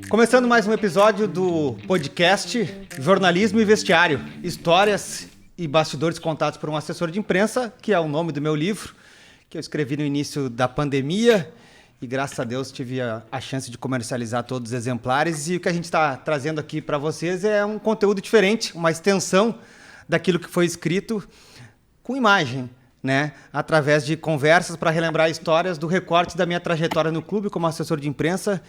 Começando mais um episódio do podcast Jornalismo e Vestiário, histórias e bastidores contados por um assessor de imprensa, que é o nome do meu livro, que eu escrevi no início da pandemia e graças a Deus tive a chance de comercializar todos os exemplares. E o que a gente está trazendo aqui para vocês é um conteúdo diferente, uma extensão daquilo que foi escrito com imagem, né? Através de conversas para relembrar histórias do recorte da minha trajetória no clube como assessor de imprensa,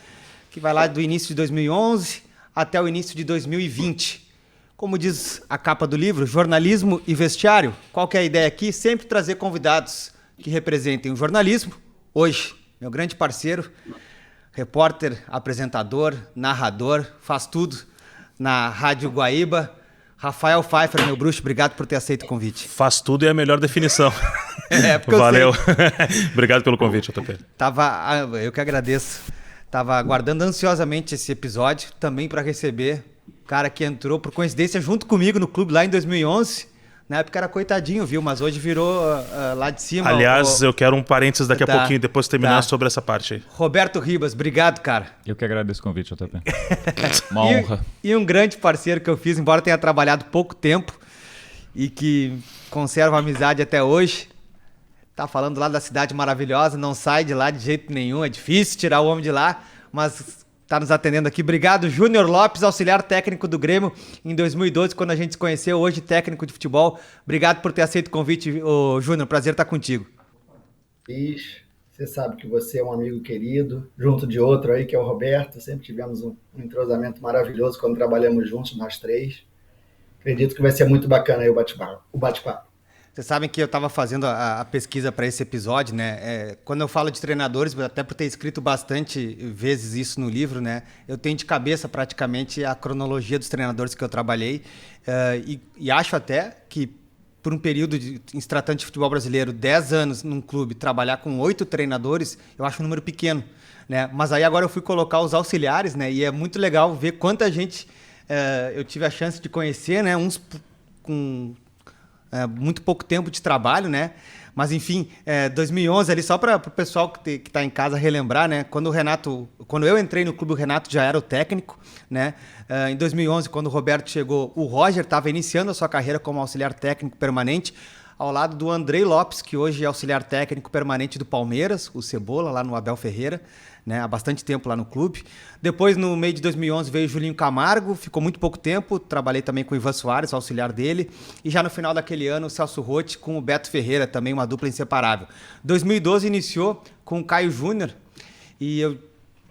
que vai lá do início de 2011 até o início de 2020. Como diz a capa do livro, jornalismo e vestiário. Qual que é a ideia aqui? Sempre trazer convidados que representem o jornalismo. Hoje, meu grande parceiro, repórter, apresentador, narrador, faz tudo na Rádio Guaíba. Rafael Pfeiffer, meu bruxo, obrigado por ter aceito o convite. Faz tudo é a melhor definição. Porque valeu. Obrigado pelo convite, JP. Eu que agradeço. Tava aguardando ansiosamente esse episódio, também para receber o cara que entrou, por coincidência, junto comigo no clube lá em 2011. Na época era coitadinho, viu? Mas hoje virou lá de cima. Aliás, eu quero um parênteses daqui a pouquinho, depois de terminar sobre essa parte aí. Roberto Ribas, obrigado, cara. Eu que agradeço o convite, JP. Uma honra. E um grande parceiro que eu fiz, embora tenha trabalhado pouco tempo e que conserva a amizade até hoje. Tá falando lá da cidade maravilhosa, não sai de lá de jeito nenhum, é difícil tirar o homem de lá, mas tá nos atendendo aqui. Obrigado, Júnior Lopes, auxiliar técnico do Grêmio em 2012, quando a gente se conheceu, hoje técnico de futebol. Obrigado por ter aceito o convite, Júnior, prazer estar contigo. Você sabe que você é um amigo querido, junto de outro aí, que é o Roberto, sempre tivemos um entrosamento maravilhoso quando trabalhamos juntos, nós três. Acredito que vai ser muito bacana aí o bate-papo. Vocês sabem que eu estava fazendo a pesquisa para esse episódio, né? Quando eu falo de treinadores, até por ter escrito bastante vezes isso no livro, né? Eu tenho de cabeça praticamente a cronologia dos treinadores que eu trabalhei e acho até que por um período em tratando de futebol brasileiro, 10 anos num clube, trabalhar com 8 treinadores, eu acho um número pequeno, né? Mas aí agora eu fui colocar os auxiliares, né? E é muito legal ver quanta gente eu tive a chance de conhecer, né? Uns com muito pouco tempo de trabalho, né? Mas enfim, 2011 ali, só para o pessoal que está em casa relembrar, né? Quando eu entrei no clube, o Renato já era o técnico, né? Em 2011, quando o Roberto chegou, o Roger estava iniciando a sua carreira como auxiliar técnico permanente, ao lado do Andrei Lopes, que hoje é auxiliar técnico permanente do Palmeiras, o Cebola, lá no Abel Ferreira, né, há bastante tempo lá no clube. Depois, no meio de 2011, veio o Julinho Camargo, ficou muito pouco tempo, trabalhei também com o Ivan Soares, auxiliar dele, e já no final daquele ano, o Celso Rotti com o Beto Ferreira, também uma dupla inseparável. 2012 iniciou com o Caio Júnior, e eu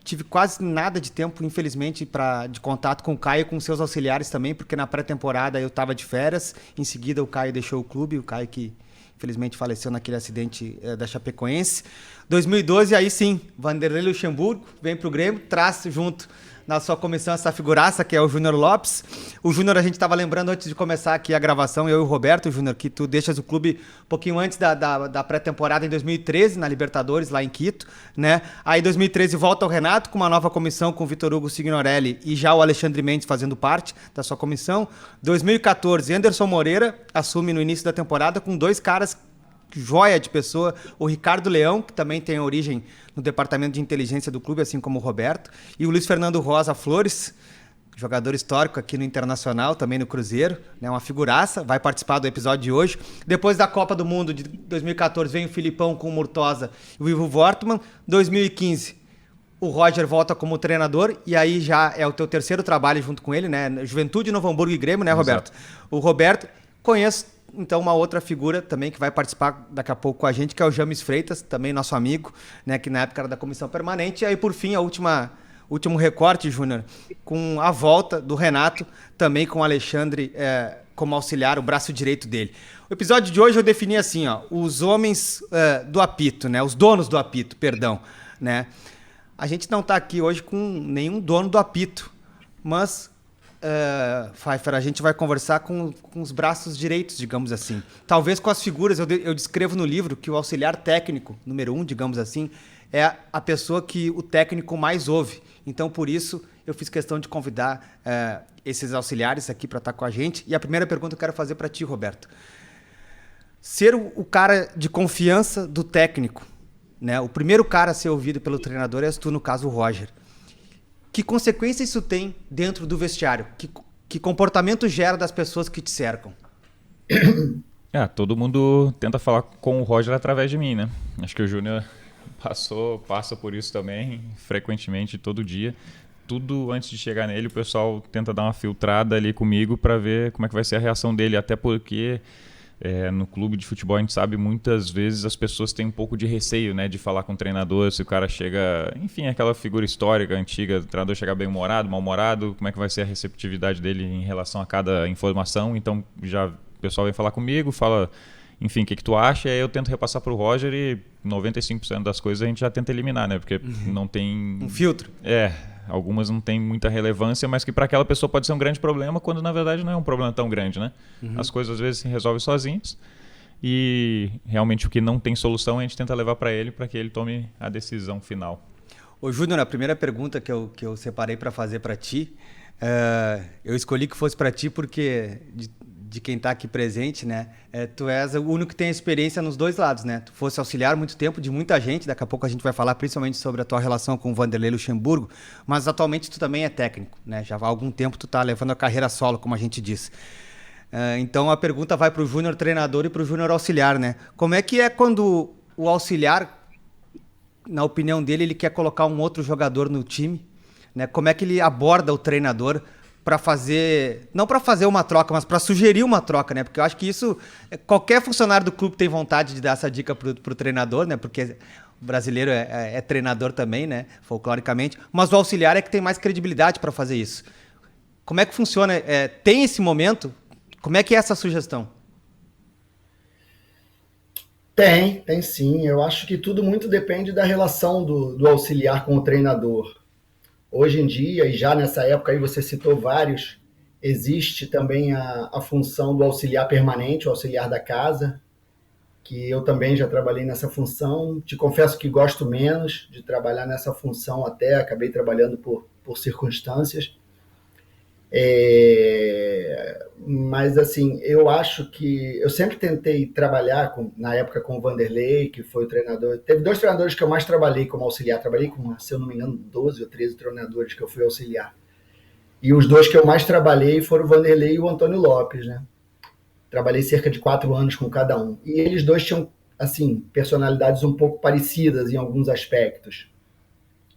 tive quase nada de tempo, infelizmente, de contato com o Caio e com seus auxiliares também, porque na pré-temporada eu estava de férias, em seguida o Caio deixou o clube, o Caio que infelizmente faleceu naquele acidente da Chapecoense. 2012, aí sim, Vanderlei Luxemburgo vem para o Grêmio, traz junto na sua comissão essa figuraça que é o Júnior Lopes. O Júnior, a gente estava lembrando antes de começar aqui a gravação, eu e o Roberto, Júnior, que tu deixas o clube um pouquinho antes da pré-temporada em 2013, na Libertadores, lá em Quito, né? Aí em 2013 volta o Renato com uma nova comissão com o Vitor Hugo Signorelli e já o Alexandre Mendes fazendo parte da sua comissão. 2014, Anderson Moreira assume no início da temporada com 2 caras joia de pessoa, o Ricardo Leão, que também tem origem no departamento de inteligência do clube, assim como o Roberto, e o Luiz Fernando Rosa Flores, jogador histórico aqui no Internacional, também no Cruzeiro, né, uma figuraça, vai participar do episódio de hoje. Depois da Copa do Mundo de 2014, vem o Filipão com o Murtosa e o Ivo Wortmann. 2015, o Roger volta como treinador, e aí já é o teu terceiro trabalho junto com ele, né, Juventude, Novo Hamburgo e Grêmio, né, Roberto? Exato. O Roberto, conheço então uma outra figura também que vai participar daqui a pouco com a gente, que é o James Freitas, também nosso amigo, né, que na época era da comissão permanente. E aí, por fim, último recorte, Júnior, com a volta do Renato, também com o Alexandre como auxiliar, o braço direito dele. O episódio de hoje eu defini assim, ó, os homens do apito, né, os donos do apito, perdão, né. A gente não está aqui hoje com nenhum dono do apito, mas Pfeiffer, a gente vai conversar com os braços direitos, digamos assim. Talvez com as figuras, eu descrevo no livro que o auxiliar técnico, número 1, digamos assim, é a pessoa que o técnico mais ouve. Então, por isso, eu fiz questão de convidar esses auxiliares aqui para estar com a gente. E a primeira pergunta eu quero fazer para ti, Roberto. Ser o cara de confiança do técnico, né? O primeiro cara a ser ouvido pelo treinador és tu, no caso o Roger. Que consequência isso tem dentro do vestiário? Que comportamento gera das pessoas que te cercam? Todo mundo tenta falar com o Roger através de mim, né? Acho que o Júnior passa por isso também, frequentemente, todo dia. Tudo antes de chegar nele, o pessoal tenta dar uma filtrada ali comigo para ver como é que vai ser a reação dele, até porque no clube de futebol a gente sabe muitas vezes as pessoas têm um pouco de receio, né, de falar com o treinador, se o cara chega, enfim, aquela figura histórica, antiga, o treinador chegar bem-humorado, mal-humorado, como é que vai ser a receptividade dele em relação a cada informação. Então já o pessoal vem falar comigo, fala, enfim, o que tu acha, e aí eu tento repassar para o Roger e 95% das coisas a gente já tenta eliminar, né, porque não tem... Um filtro. Algumas não tem muita relevância, mas que para aquela pessoa pode ser um grande problema, quando na verdade não é um problema tão grande, né? As coisas às vezes se resolvem sozinhas e realmente o que não tem solução a gente tenta levar para ele que tome a decisão final. Ô Júnior, a primeira pergunta que eu separei para fazer para ti, eu escolhi que fosse para ti porque de quem está aqui presente, né? Tu és o único que tem experiência nos dois lados, né? Tu fosse auxiliar muito tempo de muita gente, daqui a pouco a gente vai falar principalmente sobre a tua relação com o Vanderlei Luxemburgo, mas atualmente tu também é técnico, né? Já há algum tempo tu tá levando a carreira solo, como a gente diz. Então a pergunta vai para o Júnior treinador e para o Júnior auxiliar, né? Como é que é quando o auxiliar, na opinião dele, ele quer colocar um outro jogador no time, né? Como é que ele aborda o treinador para fazer, não para fazer uma troca, mas para sugerir uma troca, né? Porque eu acho que isso, qualquer funcionário do clube tem vontade de dar essa dica pro treinador, né? Porque o brasileiro é treinador também, né? Folcloricamente, mas o auxiliar é que tem mais credibilidade para fazer isso. Como é que funciona? Tem esse momento? Como é que é essa sugestão? Tem sim. Eu acho que tudo muito depende da relação do auxiliar com o treinador. Hoje em dia, e já nessa época aí você citou vários, existe também a função do auxiliar permanente, o auxiliar da casa, que eu também já trabalhei nessa função. Te confesso que gosto menos de trabalhar nessa função, até acabei trabalhando por circunstâncias. Mas assim, eu acho que eu sempre tentei trabalhar na época com o Vanderlei, que foi o treinador. Teve 2 treinadores que eu mais trabalhei como auxiliar. Trabalhei com, se eu não me engano, 12 ou 13 treinadores que eu fui auxiliar. E os 2 que eu mais trabalhei foram o Vanderlei e o Antônio Lopes, né? Trabalhei cerca de 4 anos com cada um. E eles 2 tinham, assim, personalidades um pouco parecidas em alguns aspectos.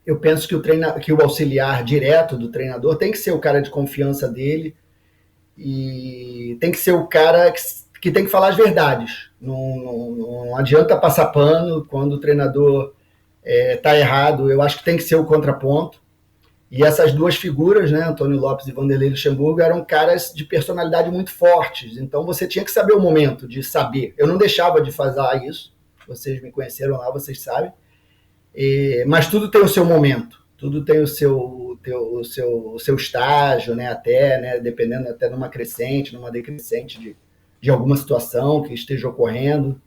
Eu penso que o auxiliar direto do treinador tem que ser o cara de confiança dele e tem que ser o cara que tem que falar as verdades. Não adianta passar pano quando o treinador está errado. Eu acho que tem que ser o contraponto. E essas 2 figuras, né, Antônio Lopes e Vanderlei Luxemburgo, eram caras de personalidade muito fortes. Então você tinha que saber o momento de saber. Eu não deixava de fazer isso. Vocês me conheceram lá, vocês sabem. Mas tudo tem o seu momento, tudo tem o seu estágio, né, até, né, dependendo até numa crescente, numa decrescente de alguma situação que esteja ocorrendo.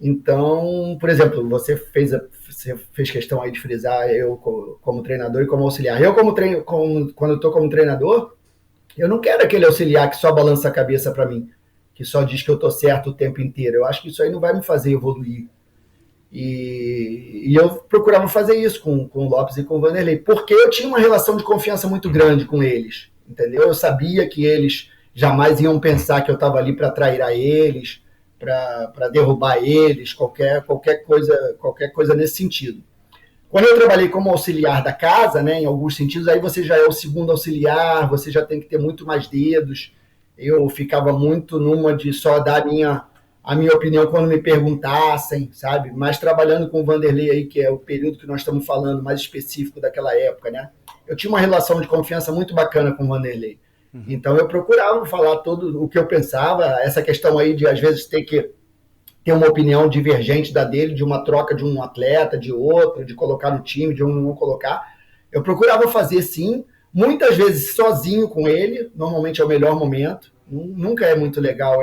Então, por exemplo, você fez questão aí de frisar eu como treinador e como auxiliar. Eu quando eu estou como treinador, eu não quero aquele auxiliar que só balança a cabeça para mim, que só diz que eu estou certo o tempo inteiro. Eu acho que isso aí não vai me fazer evoluir. E eu procurava fazer isso com o Lopes e com o Vanderlei, porque eu tinha uma relação de confiança muito grande com eles, entendeu? Eu sabia que eles jamais iam pensar que eu estava ali para trair a eles, para derrubar eles, qualquer coisa nesse sentido. Quando eu trabalhei como auxiliar da casa, né, em alguns sentidos, aí você já é o segundo auxiliar, você já tem que ter muito mais dedos. Eu ficava muito numa de só dar a minha opinião quando me perguntassem, sabe? Mas trabalhando com o Vanderlei aí, que é o período que nós estamos falando, mais específico daquela época, né? Eu tinha uma relação de confiança muito bacana com o Vanderlei. Então eu procurava falar tudo o que eu pensava, essa questão aí de às vezes ter que ter uma opinião divergente da dele, de uma troca de um atleta, de outro, de colocar no time, de um não colocar. Eu procurava fazer sim, muitas vezes sozinho com ele, normalmente é o melhor momento. Nunca é muito legal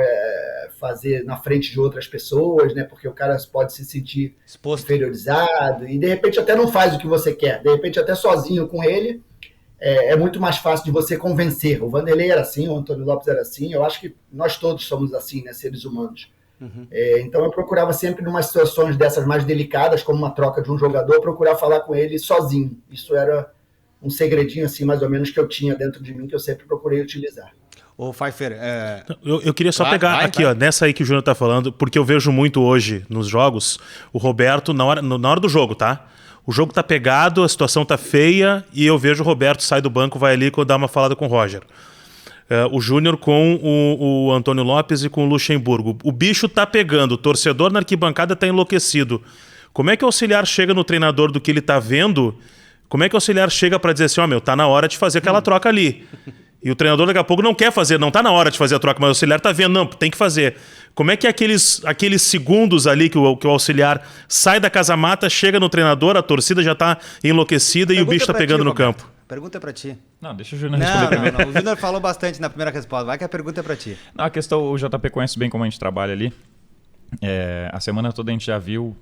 fazer na frente de outras pessoas, né? Porque o cara pode se sentir exposto, inferiorizado, e de repente até não faz o que você quer. De repente até sozinho com ele é muito mais fácil de você convencer. O Vanderlei era assim, o Antônio Lopes era assim. Eu acho que nós todos somos assim, né? Seres humanos. Então eu procurava sempre, em umas situações dessas mais delicadas, como uma troca de um jogador, procurar falar com ele sozinho. Isso era um segredinho, assim, mais ou menos, que eu tinha dentro de mim, que eu sempre procurei utilizar. Ô, Pfeiffer... Eu queria só pegar aqui, ó, nessa aí que o Júnior tá falando, porque eu vejo muito hoje nos jogos, o Roberto, na hora do jogo, tá? O jogo tá pegado, a situação tá feia, e eu vejo o Roberto sai do banco, vai ali dar uma falada com o Roger. O Júnior com o Antônio Lopes e com o Luxemburgo. O bicho tá pegando, o torcedor na arquibancada tá enlouquecido. Como é que o auxiliar chega no treinador do que ele tá vendo? Como é que o auxiliar chega para dizer assim, tá na hora de fazer aquela troca ali? E o treinador daqui a pouco não quer fazer, não tá na hora de fazer a troca, mas o auxiliar tá vendo, não, tem que fazer. Como é que aqueles segundos ali que o auxiliar sai da casa-mata, chega no treinador, a torcida já tá enlouquecida e o bicho tá pegando no campo? Pergunta é pra ti. Não, deixa o Júnior responder primeiro. Não. O Júnior falou bastante na primeira resposta. Vai que a pergunta é pra ti. Não, a questão, o JP conhece bem como a gente trabalha ali. A semana toda a gente já viu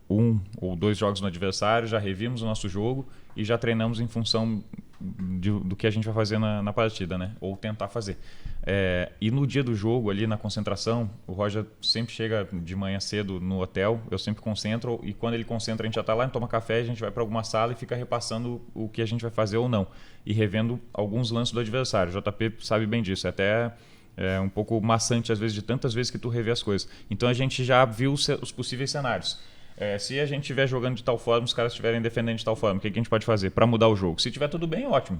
1 ou 2 jogos no adversário, já revimos o nosso jogo e já treinamos em função do que a gente vai fazer na partida, né? Ou tentar fazer. E no dia do jogo, ali na concentração, o Roger sempre chega de manhã cedo no hotel, eu sempre concentro, e quando ele concentra a gente já está lá, a gente toma café, a gente vai para alguma sala e fica repassando o que a gente vai fazer ou não, e revendo alguns lances do adversário. O JP sabe bem disso, até um pouco maçante às vezes, de tantas vezes que tu revê as coisas. Então a gente já viu os possíveis cenários. Se a gente estiver jogando de tal forma, os caras estiverem defendendo de tal forma, o que a gente pode fazer para mudar o jogo? Se estiver tudo bem, ótimo.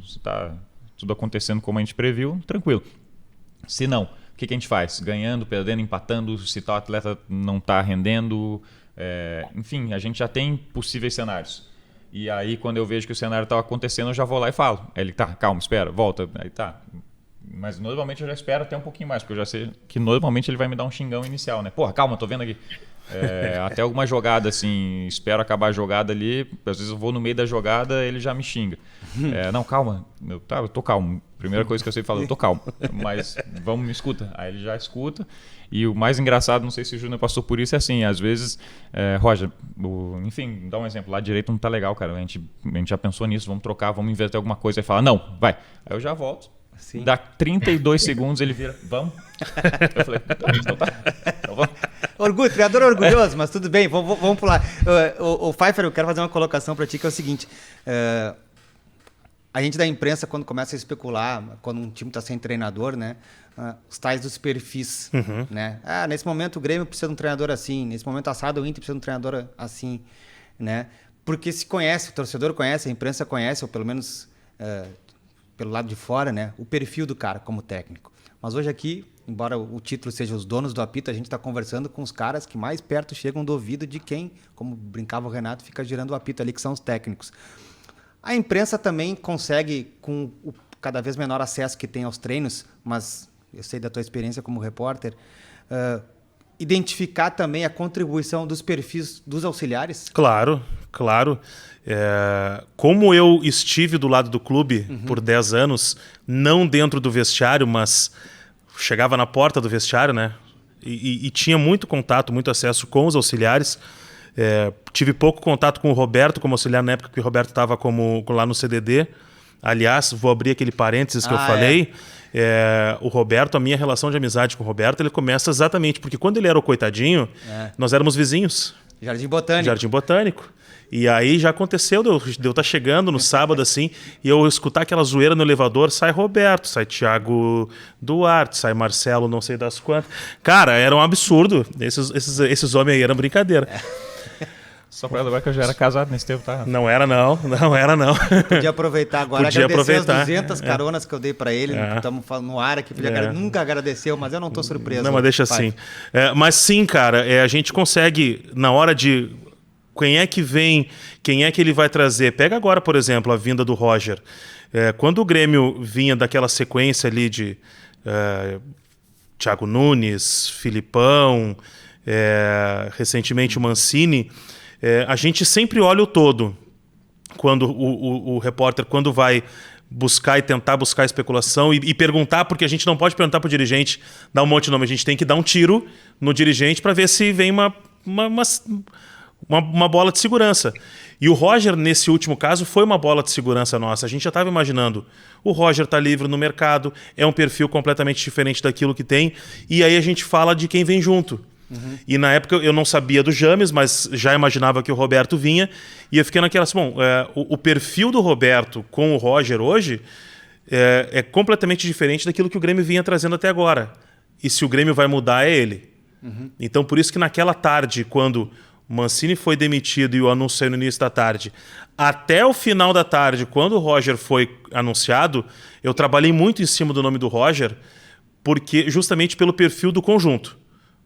Se está tudo acontecendo como a gente previu, tranquilo. Se não, o que a gente faz? Ganhando, perdendo, empatando, se tal atleta não está rendendo, enfim, a gente já tem possíveis cenários. E aí, quando eu vejo que o cenário está acontecendo, eu já vou lá e falo. Ele, tá, calma, espera, volta. Aí tá. Mas normalmente eu já espero até um pouquinho mais, porque eu já sei que normalmente ele vai me dar um xingão inicial, né? Porra, calma, tô vendo aqui. Até alguma jogada, assim, espero acabar a jogada ali, às vezes eu vou no meio da jogada, ele já me xinga. Não, calma, eu tô calmo. Primeira coisa que eu sempre falo, eu tô calmo, mas vamos, me escuta. Aí ele já escuta. E o mais engraçado, não sei se o Júnior passou por isso, é assim, às vezes, Roger, enfim, dá um exemplo, lado direito não tá legal, cara, a gente já pensou nisso, vamos trocar, vamos inverter alguma coisa. Aí fala, não, vai. Aí eu já volto. Sim. Dá 32 segundos, ele vira, vamos? Eu falei, então tá. Então vamos. Orgulho, treinador orgulhoso, mas tudo bem, vamos pular. O Pfeiffer, eu quero fazer uma colocação para ti, que é o seguinte, a gente da imprensa, quando começa a especular, quando um time está sem treinador, né, os tais dos perfis, né? Nesse momento o Grêmio precisa de um treinador assim, nesse momento assado o Inter precisa de um treinador assim, né? Porque se conhece, o torcedor conhece, a imprensa conhece, ou pelo menos pelo lado de fora, né, o perfil do cara como técnico. Mas hoje aqui, embora o título seja Os Donos do Apito, a gente está conversando com os caras que mais perto chegam do ouvido de quem, como brincava o Renato, fica girando o apito ali, que são os técnicos. A imprensa também consegue, com o cada vez menor acesso que tem aos treinos, mas eu sei da tua experiência como repórter, identificar também a contribuição dos perfis dos auxiliares? Claro. Como eu estive do lado do clube por 10 anos, não dentro do vestiário, mas chegava na porta do vestiário, né? E tinha muito contato, muito acesso com os auxiliares. Tive pouco contato com o Roberto como auxiliar na época que o Roberto estava lá no CDD. Aliás, vou abrir aquele parênteses que eu falei. O Roberto, a minha relação de amizade com o Roberto, ele começa exatamente porque quando ele era o coitadinho, nós éramos vizinhos. Jardim Botânico. E aí já aconteceu de eu estar chegando no sábado assim, e eu escutar aquela zoeira no elevador, sai Roberto, sai Thiago Duarte, sai Marcelo não sei das quantas. Cara, era um absurdo. Esses homens aí eram brincadeira. Só para lembrar que eu já era casado nesse tempo, tá? Não era não. Podia aproveitar agora, agradecer as 200 caronas que eu dei para ele. Estamos falando no ar aqui, nunca agradeceu, mas eu não estou surpreso. Não, mas deixa assim. Mas sim, cara, a gente consegue, na hora de quem é que vem, quem é que ele vai trazer. Pega agora, por exemplo, a vinda do Roger. Quando o Grêmio vinha daquela sequência ali de Thiago Nunes, Filipão, recentemente o Mancini, a gente sempre olha o todo. Quando o repórter, quando vai buscar e tentar buscar especulação e perguntar, porque a gente não pode perguntar para o dirigente, dar um monte de nome, a gente tem que dar um tiro no dirigente para ver se vem uma bola de segurança. E o Roger, nesse último caso, foi uma bola de segurança nossa. A gente já estava imaginando, o Roger está livre no mercado, é um perfil completamente diferente daquilo que tem, e aí a gente fala de quem vem junto. E na época eu não sabia do James, mas já imaginava que o Roberto vinha, e eu fiquei naquela assim, bom, o perfil do Roberto com o Roger hoje é completamente diferente daquilo que o Grêmio vinha trazendo até agora. E se o Grêmio vai mudar, é ele. Então por isso que naquela tarde, quando o Mancini foi demitido e o anúncio saiu no início da tarde, até o final da tarde, quando o Roger foi anunciado, eu trabalhei muito em cima do nome do Roger, porque justamente pelo perfil do conjunto,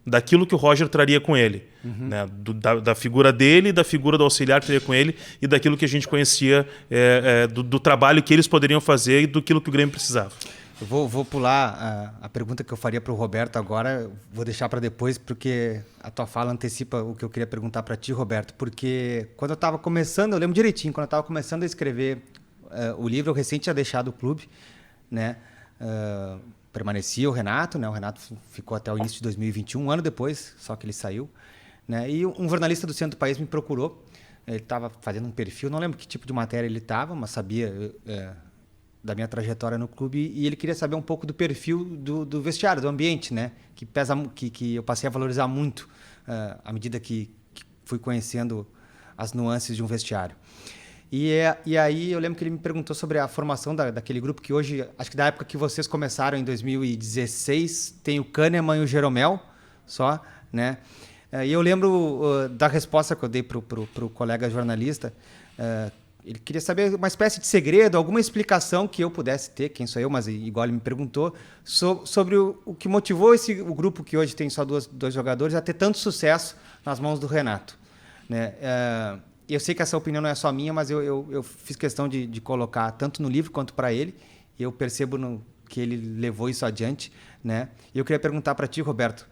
daquilo que o Roger traria com ele, né? Da figura dele, da figura do auxiliar que traria com ele e daquilo que a gente conhecia do trabalho que eles poderiam fazer e daquilo que o Grêmio precisava. Eu vou pular a pergunta que eu faria para o Roberto agora, vou deixar para depois, porque a tua fala antecipa o que eu queria perguntar para ti, Roberto, porque quando eu estava começando, eu lembro direitinho, quando eu estava começando a escrever o livro, eu recém tinha deixado o clube, né? Permanecia o Renato, né? O Renato ficou até o início de 2021, um ano depois, só que ele saiu, né? E um jornalista do centro do país me procurou, ele estava fazendo um perfil, não lembro que tipo de matéria ele estava, mas sabia da minha trajetória no clube, e ele queria saber um pouco do perfil do vestiário, do ambiente, né? Que eu passei a valorizar muito à medida que fui conhecendo as nuances de um vestiário. E aí eu lembro que ele me perguntou sobre a formação daquele grupo que hoje, acho que da época que vocês começaram, em 2016, tem o Kahneman e o Jeromel só, né? E eu lembro da resposta que eu dei para o colega jornalista. Ele queria saber uma espécie de segredo, alguma explicação que eu pudesse ter, quem sou eu, mas igual ele me perguntou, sobre o que motivou o grupo que hoje tem só dois jogadores a ter tanto sucesso nas mãos do Renato, né? Eu sei que essa opinião não é só minha, mas eu fiz questão de colocar tanto no livro quanto para ele, e eu percebo que ele levou isso adiante, né? E eu queria perguntar para ti, Roberto,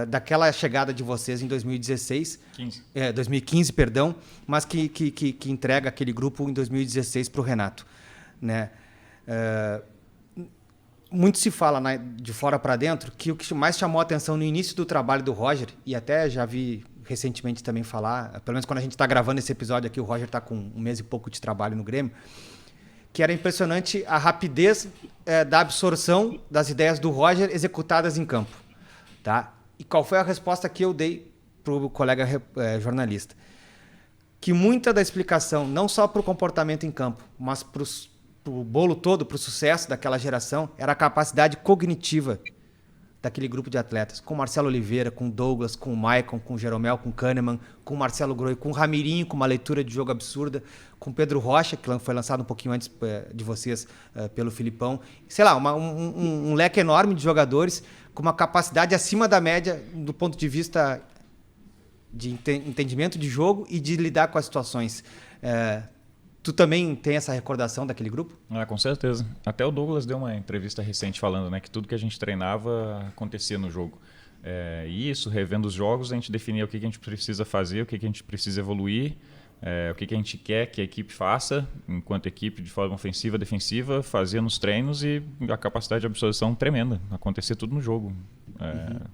daquela chegada de vocês em 2016, 2015, perdão, mas que entrega aquele grupo em 2016 para o Renato, né? Muito se fala de fora para dentro que o que mais chamou a atenção no início do trabalho do Roger, e até já vi recentemente também falar, pelo menos quando a gente está gravando esse episódio aqui, o Roger está com 1 mês e pouco de trabalho no Grêmio, que era impressionante a rapidez da absorção das ideias do Roger executadas em campo, tá? E qual foi a resposta que eu dei para o colega jornalista? Que muita da explicação, não só para o comportamento em campo, mas para o bolo todo, para o sucesso daquela geração, era a capacidade cognitiva daquele grupo de atletas, com Marcelo Oliveira, com Douglas, com o Maicon, com o Jeromel, com o Kahneman, com o Marcelo Groi, com o Ramirinho, com uma leitura de jogo absurda, com o Pedro Rocha, que foi lançado um pouquinho antes de vocês pelo Filipão. Sei lá, um leque enorme de jogadores com uma capacidade acima da média do ponto de vista de entendimento de jogo e de lidar com as situações. Tu também tem essa recordação daquele grupo? Com certeza. Até o Douglas deu uma entrevista recente falando, né, que tudo que a gente treinava acontecia no jogo. E isso, revendo os jogos, a gente definia o que a gente precisa fazer, o que a gente precisa evoluir, o que a gente quer que a equipe faça, enquanto equipe de forma ofensiva, defensiva, fazia nos treinos, e a capacidade de absorção tremenda. Acontecia tudo no jogo.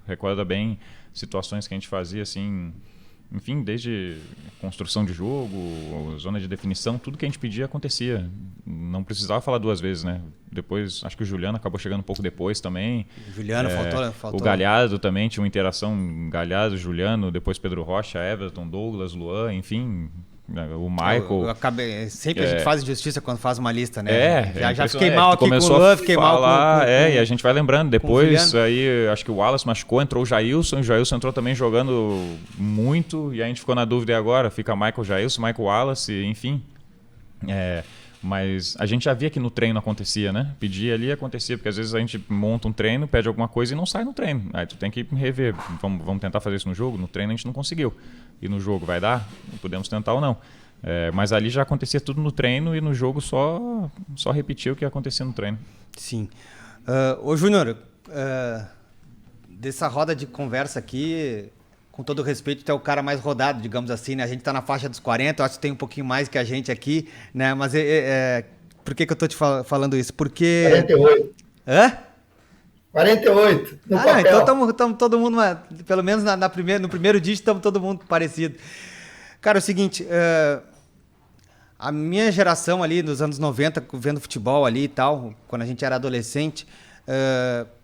Recorda bem situações que a gente fazia assim... Enfim, desde construção de jogo, zona de definição, tudo que a gente pedia acontecia. Não precisava falar 2 vezes, né? Depois, acho que o Juliano acabou chegando um pouco depois também. O Juliano faltou. O Galhardo também tinha uma interação, Galhardo, Juliano, depois Pedro Rocha, Everton, Douglas, Luan, enfim... O Michael... Sempre a gente faz injustiça quando faz uma lista, né? Já fiquei mal mal aqui com o Luan, fiquei mal com e a gente vai lembrando. Depois, aí, acho que o Wallace machucou, entrou o Jailson entrou também jogando muito, e a gente ficou na dúvida agora, fica Michael Jailson, Michael Wallace, enfim. Mas a gente já via que no treino acontecia, né? Pedia ali, acontecia, porque às vezes a gente monta um treino, pede alguma coisa e não sai no treino. Aí tu tem que rever, vamos tentar fazer isso no jogo? No treino a gente não conseguiu. E no jogo vai dar? Podemos tentar ou não. Mas ali já acontecia tudo no treino, e no jogo só repetia o que acontecia no treino. Sim. Ô Júnior, dessa roda de conversa aqui, com todo respeito, tu é o cara mais rodado, digamos assim, né? A gente está na faixa dos 40, eu acho que tem um pouquinho mais que a gente aqui, né? Mas por que eu tô te falando isso? Porque... 48. Hã? 48. No papel. Então estamos todo mundo, pelo menos no primeiro dígito, estamos todo mundo parecido. Cara, é o seguinte, a minha geração ali nos anos 90, vendo futebol ali e tal, quando a gente era adolescente,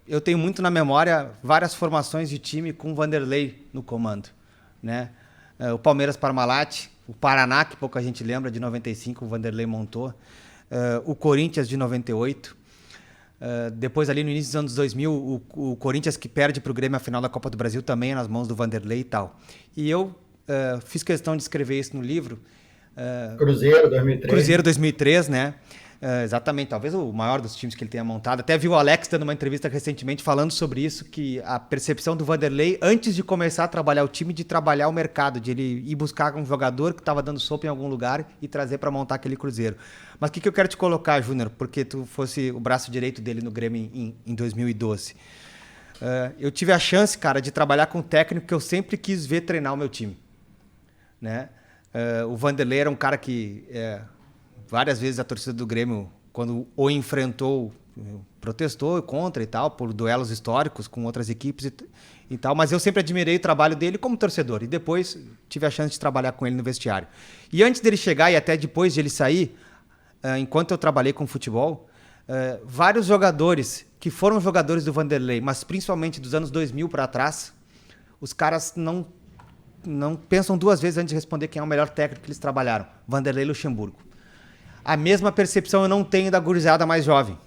eu tenho muito na memória várias formações de time com o Vanderlei no comando, né? O Palmeiras Parmalat, o Paraná, que pouca gente lembra, de 95, o Vanderlei montou, o Corinthians de 98, depois ali no início dos anos 2000, o Corinthians que perde para o Grêmio a final da Copa do Brasil também é nas mãos do Vanderlei e tal. E eu fiz questão de escrever isso no livro. Cruzeiro 2003. Cruzeiro 2003, né? Exatamente, talvez o maior dos times que ele tenha montado. Até vi o Alex dando uma entrevista recentemente falando sobre isso, que a percepção do Vanderlei, antes de começar a trabalhar o time, de trabalhar o mercado, de ele ir buscar um jogador que estava dando sopa em algum lugar e trazer para montar aquele Cruzeiro. Mas o que eu quero te colocar, Júnior, porque tu fosse o braço direito dele no Grêmio em 2012. Eu tive a chance, cara, de trabalhar com um técnico que eu sempre quis ver treinar o meu time, né? O Vanderlei era um cara que várias vezes a torcida do Grêmio, quando o enfrentou, protestou contra e tal, por duelos históricos com outras equipes e tal, mas eu sempre admirei o trabalho dele como torcedor e depois tive a chance de trabalhar com ele no vestiário. E antes dele chegar e até depois de ele sair, enquanto eu trabalhei com futebol, vários jogadores que foram jogadores do Vanderlei, mas principalmente dos anos 2000 para trás, os caras não pensam duas vezes antes de responder quem é o melhor técnico que eles trabalharam. Vanderlei Luxemburgo. A mesma percepção eu não tenho da gurizada mais jovem,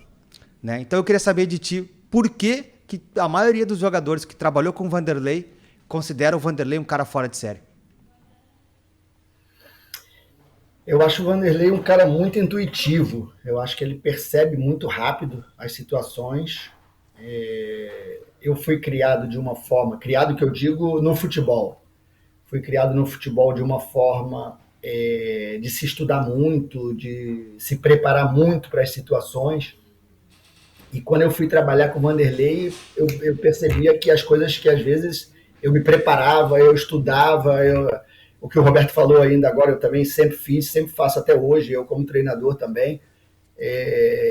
né? Então eu queria saber de ti, por que a maioria dos jogadores que trabalhou com o Vanderlei considera o Vanderlei um cara fora de série? Eu acho o Vanderlei um cara muito intuitivo. Eu acho que ele percebe muito rápido as situações. Eu fui criado de uma forma, criado que eu digo no futebol. Fui criado no futebol de uma forma de se estudar muito, de se preparar muito para as situações. E quando eu fui trabalhar com o Vanderlei, eu percebia que as coisas que às vezes eu me preparava, eu estudava, o que o Roberto falou ainda agora, eu também sempre fiz, sempre faço até hoje, eu como treinador também.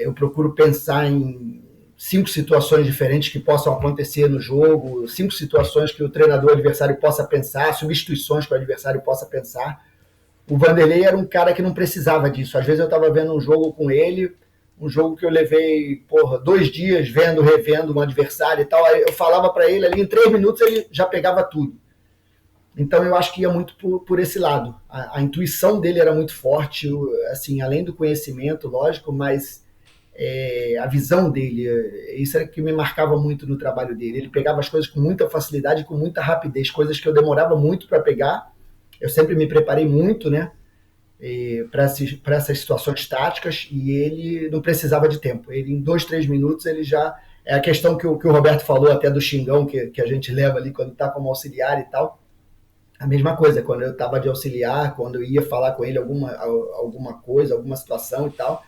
Eu procuro pensar em 5 situações diferentes que possam acontecer no jogo, 5 situações que o treinador adversário possa pensar, substituições que o adversário possa pensar. O Vanderlei era um cara que não precisava disso. Às vezes eu estava vendo um jogo com ele, um jogo que eu levei 2 dias vendo, revendo um adversário e tal, aí eu falava para ele ali, em 3 minutos ele já pegava tudo. Então eu acho que ia muito por esse lado. A intuição dele era muito forte, assim, além do conhecimento, lógico, mas a visão dele, isso é que me marcava muito no trabalho dele. Ele pegava as coisas com muita facilidade, com muita rapidez, coisas que eu demorava muito para pegar. Eu sempre me preparei muito, né, para essas situações táticas, e ele não precisava de tempo. Ele, em 2, 3 minutos, ele já... É a questão que o Roberto falou até do xingão que a gente leva ali quando está como auxiliar e tal. A mesma coisa, quando eu estava de auxiliar, quando eu ia falar com ele alguma coisa, alguma situação e tal,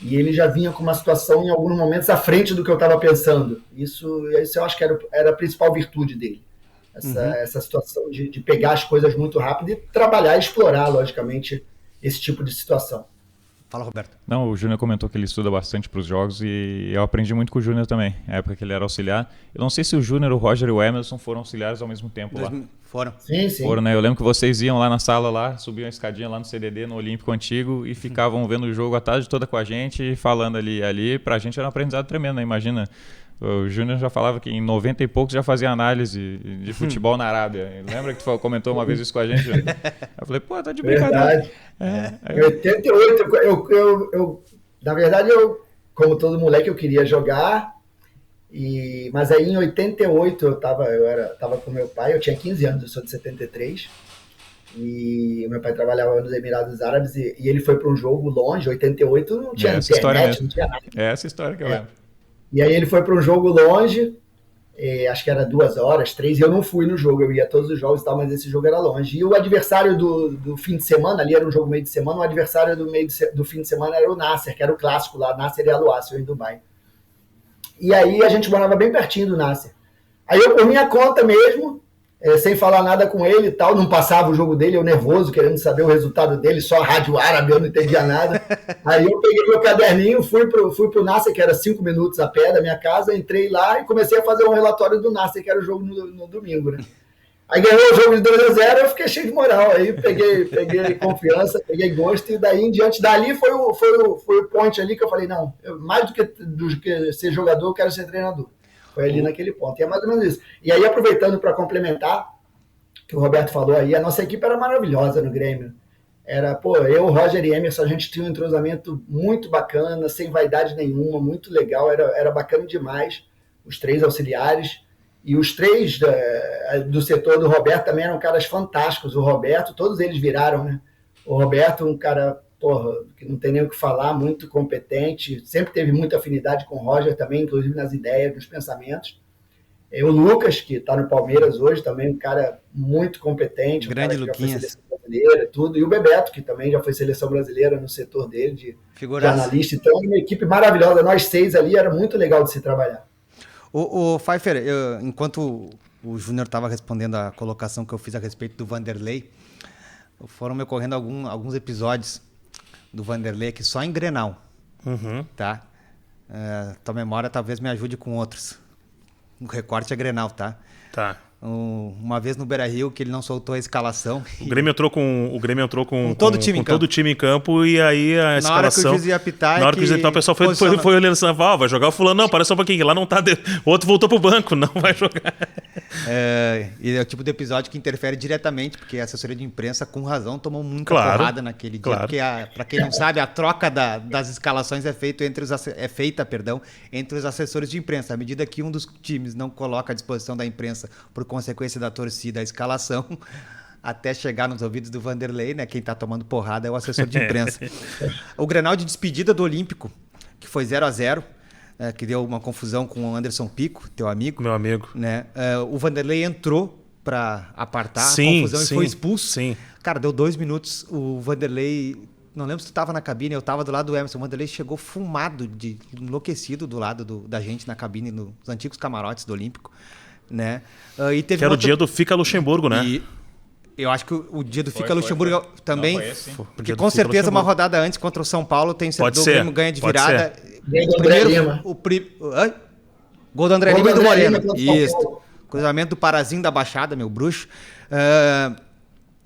e ele já vinha com uma situação em alguns momentos à frente do que eu estava pensando. Isso eu acho que era a principal virtude dele. Essa situação de pegar as coisas muito rápido e trabalhar e explorar, logicamente, esse tipo de situação. Fala, Roberto. Não, o Júnior comentou que ele estuda bastante para os jogos e eu aprendi muito com o Júnior também, na época que ele era auxiliar. Eu não sei se o Júnior, o Roger e o Emerson foram auxiliares ao mesmo tempo lá. Foram. Sim. Foram, né? Eu lembro que vocês iam lá na sala, lá, subiam a escadinha lá no CDD, no Olímpico Antigo, e ficavam vendo o jogo a tarde toda com a gente e falando ali. Pra gente era um aprendizado tremendo, né? Imagina, o Júnior já falava que em 90 e poucos já fazia análise de futebol na Arábia. Lembra que tu comentou uma vez isso com a gente, Júnior? Eu falei, pô, tá de brincadeira. Em 88, na verdade, como todo moleque, eu queria jogar, mas aí em 88 eu tava com meu pai, eu tinha 15 anos, eu sou de 73, e meu pai trabalhava nos Emirados Árabes, e ele foi para um jogo longe. 88 não tinha internet, não tinha nada. É essa história que eu lembro. E aí ele foi para um jogo longe, acho que era 2 horas, 3, e eu não fui no jogo, eu ia a todos os jogos e tal, mas esse jogo era longe. E o adversário do fim de semana, ali era um jogo meio de semana, o adversário do fim de semana era o Nasser, que era o clássico lá, Nasser e Al-Wasl, em Dubai. E aí a gente morava bem pertinho do Nasser. Aí eu, por minha conta mesmo, sem falar nada com ele e tal, não passava o jogo dele, eu nervoso, querendo saber o resultado dele, só rádio árabe, eu não entendia nada. Aí eu peguei meu caderninho, fui pro Nasser, que era 5 minutos a pé da minha casa, entrei lá e comecei a fazer um relatório do Nasser, que era o jogo no domingo, né? Aí ganhou o jogo de 2-0, eu fiquei cheio de moral. Aí peguei confiança, peguei gosto, e daí em diante dali foi o point ali que eu falei, não, mais do que ser jogador, eu quero ser treinador. Foi ali naquele ponto. E é mais ou menos isso. E aí, aproveitando para complementar, que o Roberto falou aí, a nossa equipe era maravilhosa no Grêmio. Era, eu, Roger e Emerson, a gente tinha um entrosamento muito bacana, sem vaidade nenhuma, muito legal, era bacana demais. Os 3 auxiliares. E os 3 do setor do Roberto também eram caras fantásticos. O Roberto, todos eles viraram, né? O Roberto, um cara, que não tem nem o que falar, muito competente, sempre teve muita afinidade com o Roger também, inclusive nas ideias, nos pensamentos. O Lucas, que está no Palmeiras hoje, também um cara muito competente. Grande um cara que já foi Luquinhas. seleção brasileira, tudo. E o Bebeto, que também já foi seleção brasileira no setor dele, de analista. Então, uma equipe maravilhosa. Nós 6 ali, era muito legal de se trabalhar. O Pfeiffer, enquanto o Júnior estava respondendo a colocação que eu fiz a respeito do Vanderlei, foram me ocorrendo alguns episódios do Vanderlei aqui só em Grenal. Tá? Tua memória talvez me ajude com outros. O recorte é Grenal, tá? Tá. Uma vez no Beira-Rio que ele não soltou a escalação. O Grêmio entrou com todo o time em campo e aí a escalação... Na hora que o juiz ia apitar... Na hora que o juiz ia apitar, o pessoal foi olhando assim, vai jogar o fulano. Não, parece só um pouquinho, lá não tá... O outro voltou pro banco, não vai jogar. E é o tipo de episódio que interfere diretamente, porque a assessoria de imprensa, com razão, tomou muita porrada naquele dia. Porque, para quem não sabe, a troca das escalações é feita entre os assessores de imprensa. À medida que um dos times não coloca à disposição da imprensa por consequência da torcida a escalação, até chegar nos ouvidos do Vanderlei, né? Quem tá tomando porrada é o assessor de imprensa. O Grenal de despedida do Olímpico, que foi 0-0, que deu uma confusão com o Anderson Pico, teu amigo. Meu amigo. Né? O Vanderlei entrou para apartar a confusão e foi expulso. Sim. Cara, deu 2 minutos, o Vanderlei... Não lembro se tu tava na cabine, eu tava do lado do Emerson. O Vanderlei chegou fumado, enlouquecido do lado da gente na cabine, nos antigos camarotes do Olímpico. Né? E teve que era o dia do Fica Luxemburgo, né? E eu acho que o dia do Fica Luxemburgo também, porque com certeza uma rodada antes contra o São Paulo, tem certeza o Grêmio ganha de virada. Gol do André Lima e do Moreno. Isso. Cruzamento do Parazinho da Baixada, meu bruxo.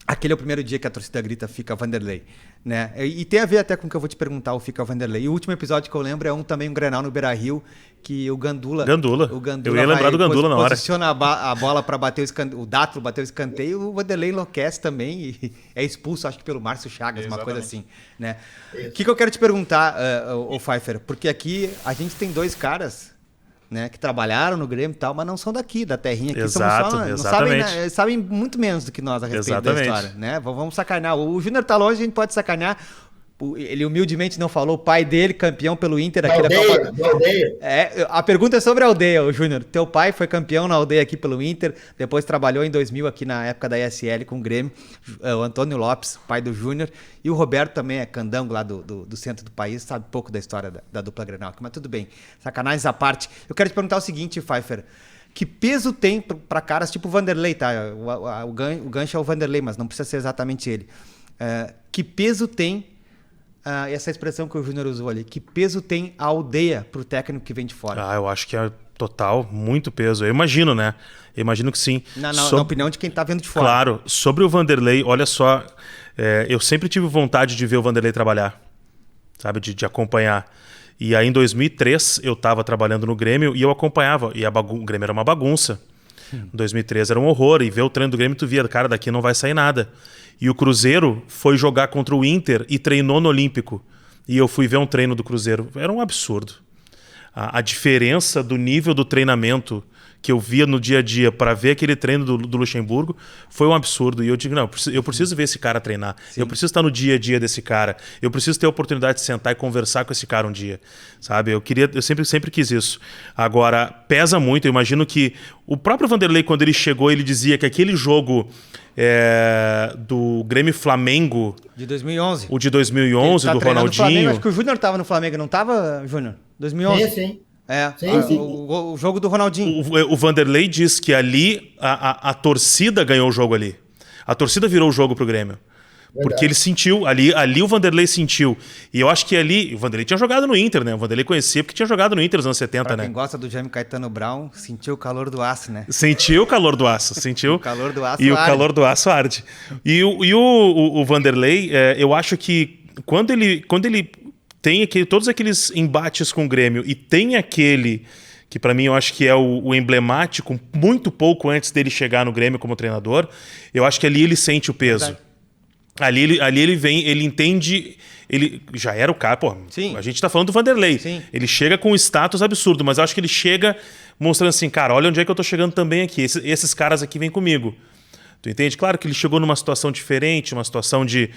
Aquele é o primeiro dia que a torcida grita Fica Vanderlei, né? E tem a ver até com o que eu vou te perguntar, o Fica Vanderlei. E o último episódio que eu lembro é também um Grenal no Beira-Rio, que o Gandula. Eu ia lembrar do Gandula na hora. Posiciona a bola para bater o Dátilo bateu o escanteio, o Vanderlei enlouquece também e é expulso, acho que pelo Márcio Chagas, uma coisa assim, né? O que eu quero te perguntar, o Pfeiffer, porque aqui a gente tem 2 caras, né, que trabalharam no Grêmio e tal, mas não são daqui, da terrinha aqui. Não sabem muito menos do que nós a respeito da história, né? Vamos sacanear. O Júnior tá longe, a gente pode sacanear. Ele humildemente não falou, o pai dele, campeão pelo Inter aqui da Copa. A pergunta é sobre a aldeia, o Júnior. Teu pai foi campeão na aldeia aqui pelo Inter, depois trabalhou em 2000 aqui na época da ESL com o Grêmio, o Antônio Lopes, pai do Júnior, e o Roberto também é candango lá do centro do país, sabe pouco da história da dupla Grenal, mas tudo bem, sacanagens à parte. Eu quero te perguntar o seguinte, Pfeiffer, que peso tem para caras tipo o Vanderlei, tá? O gancho é o Vanderlei, mas não precisa ser exatamente ele. Que peso tem essa expressão que o Júnior usou ali, que peso tem a aldeia para o técnico que vem de fora? Eu acho que é total, muito peso. Eu imagino, né? Eu imagino que sim. Na opinião de quem está vendo de fora. Claro. Sobre o Vanderlei, olha só, eu sempre tive vontade de ver o Vanderlei trabalhar, sabe? De acompanhar. E aí em 2003 eu estava trabalhando no Grêmio e eu acompanhava. E o Grêmio era uma bagunça. Em 2003 era um horror. E ver o treino do Grêmio, tu via, cara, daqui não vai sair nada. E o Cruzeiro foi jogar contra o Inter e treinou no Olímpico. E eu fui ver um treino do Cruzeiro. Era um absurdo. A diferença do nível do treinamento que eu via no dia a dia para ver aquele treino do Luxemburgo foi um absurdo. E eu digo, não, eu preciso ver esse cara treinar. Sim. Eu preciso estar no dia a dia desse cara. Eu preciso ter a oportunidade de sentar e conversar com esse cara um dia. Sabe? Eu sempre quis isso. Agora, pesa muito. Eu imagino que o próprio Vanderlei, quando ele chegou, ele dizia que aquele jogo do Grêmio Flamengo... De 2011. O de 2011, do Ronaldinho. Acho que o Júnior estava no Flamengo, não estava, Júnior? 2011? Sim. Sim. O jogo do Ronaldinho. O Vanderlei diz que ali a torcida ganhou o jogo ali. A torcida virou o jogo pro Grêmio. Porque ele sentiu, ali o Vanderlei sentiu. E eu acho que ali, o Vanderlei tinha jogado no Inter, né? O Vanderlei conhecia porque tinha jogado no Inter nos anos 70, pra né? Quem gosta do Jaime Caetano Brown, sentiu o calor do aço, né? Sentiu o calor do aço, sentiu. O calor do aço e arde. o calor do aço arde. E o Vanderlei, eu acho que quando ele tem todos aqueles embates com o Grêmio e tem aquele que pra mim eu acho que é o emblemático, muito pouco antes dele chegar no Grêmio como treinador, eu acho que ali ele sente o peso. Verdade. Ali ele vem, ele entende, ele já era o cara, pô, Sim. a gente tá falando do Vanderlei. Sim. Ele chega com um status absurdo, mas eu acho que ele chega mostrando assim, cara, olha onde é que eu tô chegando também aqui, esses caras aqui vêm comigo. Tu entende? Claro que ele chegou numa situação diferente, uma situação de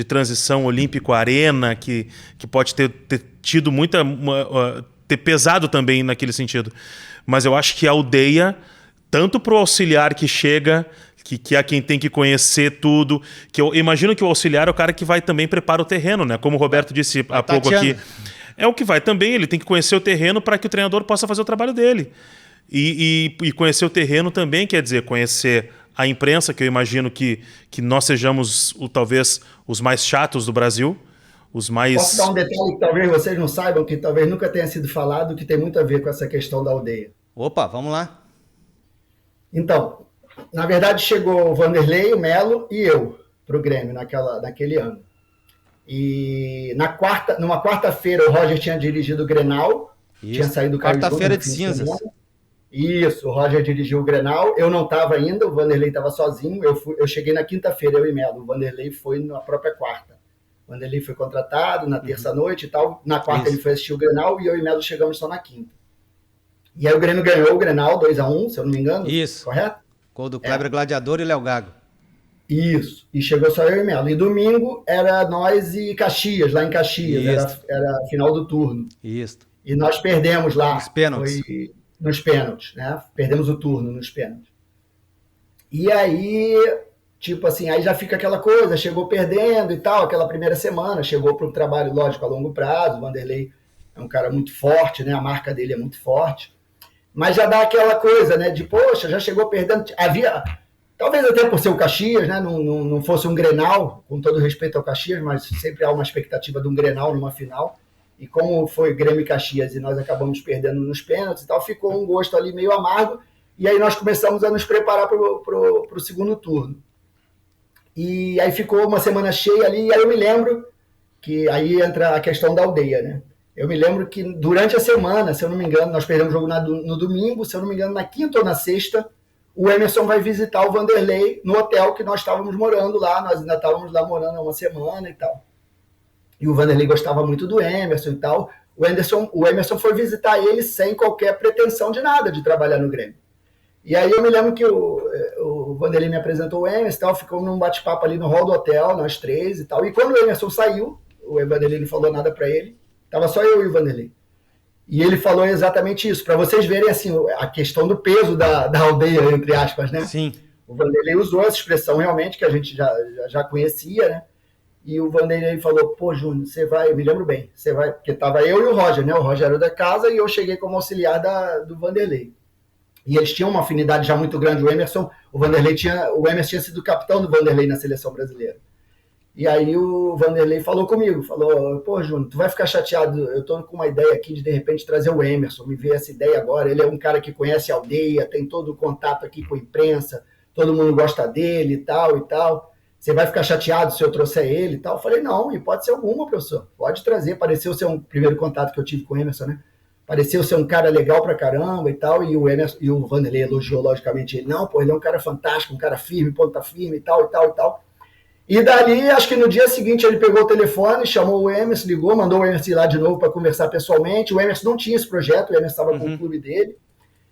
transição olímpico-arena, que pode ter tido ter pesado também naquele sentido. Mas eu acho que a aldeia, tanto pro auxiliar que chega, que é quem tem que conhecer tudo, que eu imagino que o auxiliar é o cara que vai também preparar o terreno, né? Como o Roberto disse há pouco aqui. É o que vai também, ele tem que conhecer o terreno para que o treinador possa fazer o trabalho dele. E conhecer o terreno também quer dizer conhecer a imprensa, que eu imagino que nós sejamos talvez os mais chatos do Brasil, os mais... Posso dar um detalhe que talvez vocês não saibam, que talvez nunca tenha sido falado, que tem muito a ver com essa questão da aldeia. Opa, vamos lá. Então, na verdade, chegou o Vanderlei, o Melo e eu para o Grêmio naquele ano. E numa quarta-feira o Roger tinha dirigido o Grenal, tinha saído do Caio quarta-feira de cinzas. Isso, o Roger dirigiu o Grenal, eu não estava ainda, o Vanderlei estava sozinho, eu cheguei na quinta-feira, eu e Melo, o Vanderlei foi na própria quarta. O Vanderlei foi contratado na terça-noite e tal, na quarta ele foi assistir o Grenal e eu e Melo chegamos só na quinta. E aí o Grêmio ganhou o Grenal 2-1, se eu não me engano. Isso. Correto? Gol do Kleber Gladiador e Léo Gago. Isso. E chegou só eu e Melo. E domingo era nós e Caxias, lá em Caxias. Era a final do turno. Isso. E nós perdemos lá. Nos pênaltis. Nos pênaltis, né? Perdemos o turno nos pênaltis. E aí, tipo assim, aí já fica aquela coisa, chegou perdendo e tal, aquela primeira semana, chegou para um trabalho, lógico, a longo prazo. O Vanderlei é um cara muito forte, né? A marca dele é muito forte. Mas já dá aquela coisa, né? De, poxa, já chegou perdendo. Havia, talvez até por ser o Caxias, né? Não fosse um Grenal, com todo respeito ao Caxias, mas sempre há uma expectativa de um Grenal numa final. E como foi Grêmio e Caxias e nós acabamos perdendo nos pênaltis e tal, ficou um gosto ali meio amargo. E aí nós começamos a nos preparar para o segundo turno. E aí ficou uma semana cheia ali, e aí eu me lembro que aí entra a questão da aldeia, né? Eu me lembro que durante a semana, se eu não me engano, nós perdemos o jogo no domingo, se eu não me engano, na quinta ou na sexta, o Emerson vai visitar o Vanderlei no hotel que nós estávamos morando lá, nós ainda estávamos lá morando há uma semana e tal. E o Vanderlei gostava muito do Emerson e tal. O Emerson foi visitar ele sem qualquer pretensão de nada, de trabalhar no Grêmio. E aí eu me lembro que o Vanderlei me apresentou o Emerson e tal, ficou num bate-papo ali no hall do hotel, nós três e tal. E quando o Emerson saiu, o Vanderlei não falou nada para ele, estava só eu e o Vanderlei. E ele falou exatamente isso, para vocês verem assim, a questão do peso da aldeia, entre aspas, né? Sim. O Vanderlei usou essa expressão realmente, que a gente já conhecia, né? E o Vanderlei falou, pô, Júnior, você vai, eu me lembro bem, você vai, porque estava eu e o Roger, né? O Roger era da casa e eu cheguei como auxiliar do Vanderlei. E eles tinham uma afinidade já muito grande, o Emerson tinha sido capitão do Vanderlei na seleção brasileira. E aí o Vanderlei falou comigo, falou, pô, Júnior, tu vai ficar chateado, eu tô com uma ideia aqui de repente trazer o Emerson, me veio essa ideia agora, ele é um cara que conhece a aldeia, tem todo o contato aqui com a imprensa, todo mundo gosta dele e tal, você vai ficar chateado se eu trouxer ele e tal? Eu falei, não, hipótese alguma, professor, pode trazer, pareceu ser um primeiro contato que eu tive com o Emerson, né? Pareceu ser um cara legal pra caramba e tal, e o Vanderlei elogiou logicamente ele, não, pô, ele é um cara fantástico, um cara firme, ponta firme e tal. E dali, acho que no dia seguinte ele pegou o telefone, chamou o Emerson, ligou, mandou o Emerson ir lá de novo para conversar pessoalmente. O Emerson não tinha esse projeto, o Emerson estava com o clube dele.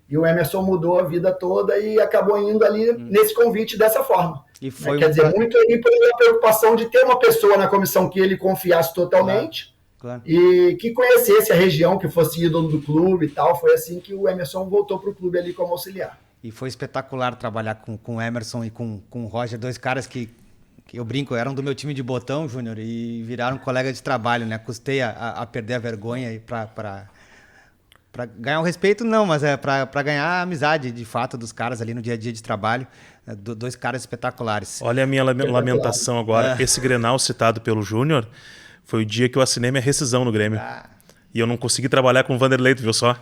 E o Emerson mudou a vida toda e acabou indo ali nesse convite dessa forma. E foi Quer dizer, muito ali pela preocupação de ter uma pessoa na comissão que ele confiasse totalmente. Claro. E que conhecesse a região, que fosse ídolo do clube e tal. Foi assim que o Emerson voltou para o clube ali como auxiliar. E foi espetacular trabalhar com o Emerson e com o Roger, dois caras que eu brinco, eram do meu time de botão, Júnior, e viraram colega de trabalho, né? Custei a perder a vergonha aí Para ganhar o respeito, não, mas é para ganhar a amizade, de fato, dos caras ali no dia a dia de trabalho. Dois caras espetaculares. Olha a minha lamentação agora. Esse Grenal citado pelo Júnior foi o dia que eu assinei minha rescisão no Grêmio. E eu não consegui trabalhar com o Vanderlei, tu viu só?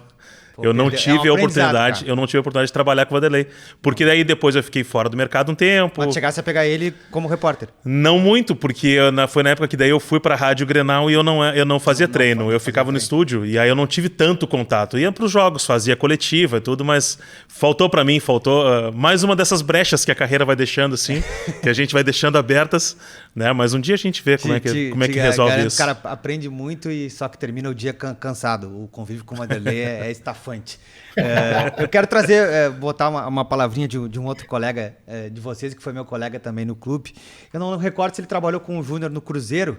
Eu não tive a oportunidade de trabalhar com o Vanderlei. Porque daí depois eu fiquei fora do mercado um tempo. Mas chegasse a pegar ele como repórter? Não muito, porque foi na época que daí eu fui pra Rádio Grenal e eu não fazia treino. Eu ficava no estúdio e aí eu não tive tanto contato. Ia pros jogos, fazia coletiva e tudo, mas faltou mais uma dessas brechas que a carreira vai deixando assim, que a gente vai deixando abertas, né? Mas um dia a gente vê como é que resolve isso. O cara aprende muito e só que termina o dia cansado. O convívio com o Vanderlei é estafante. Eu quero botar uma palavrinha de um outro colega de vocês, que foi meu colega também no clube. Eu não recordo se ele trabalhou com o Júnior no Cruzeiro,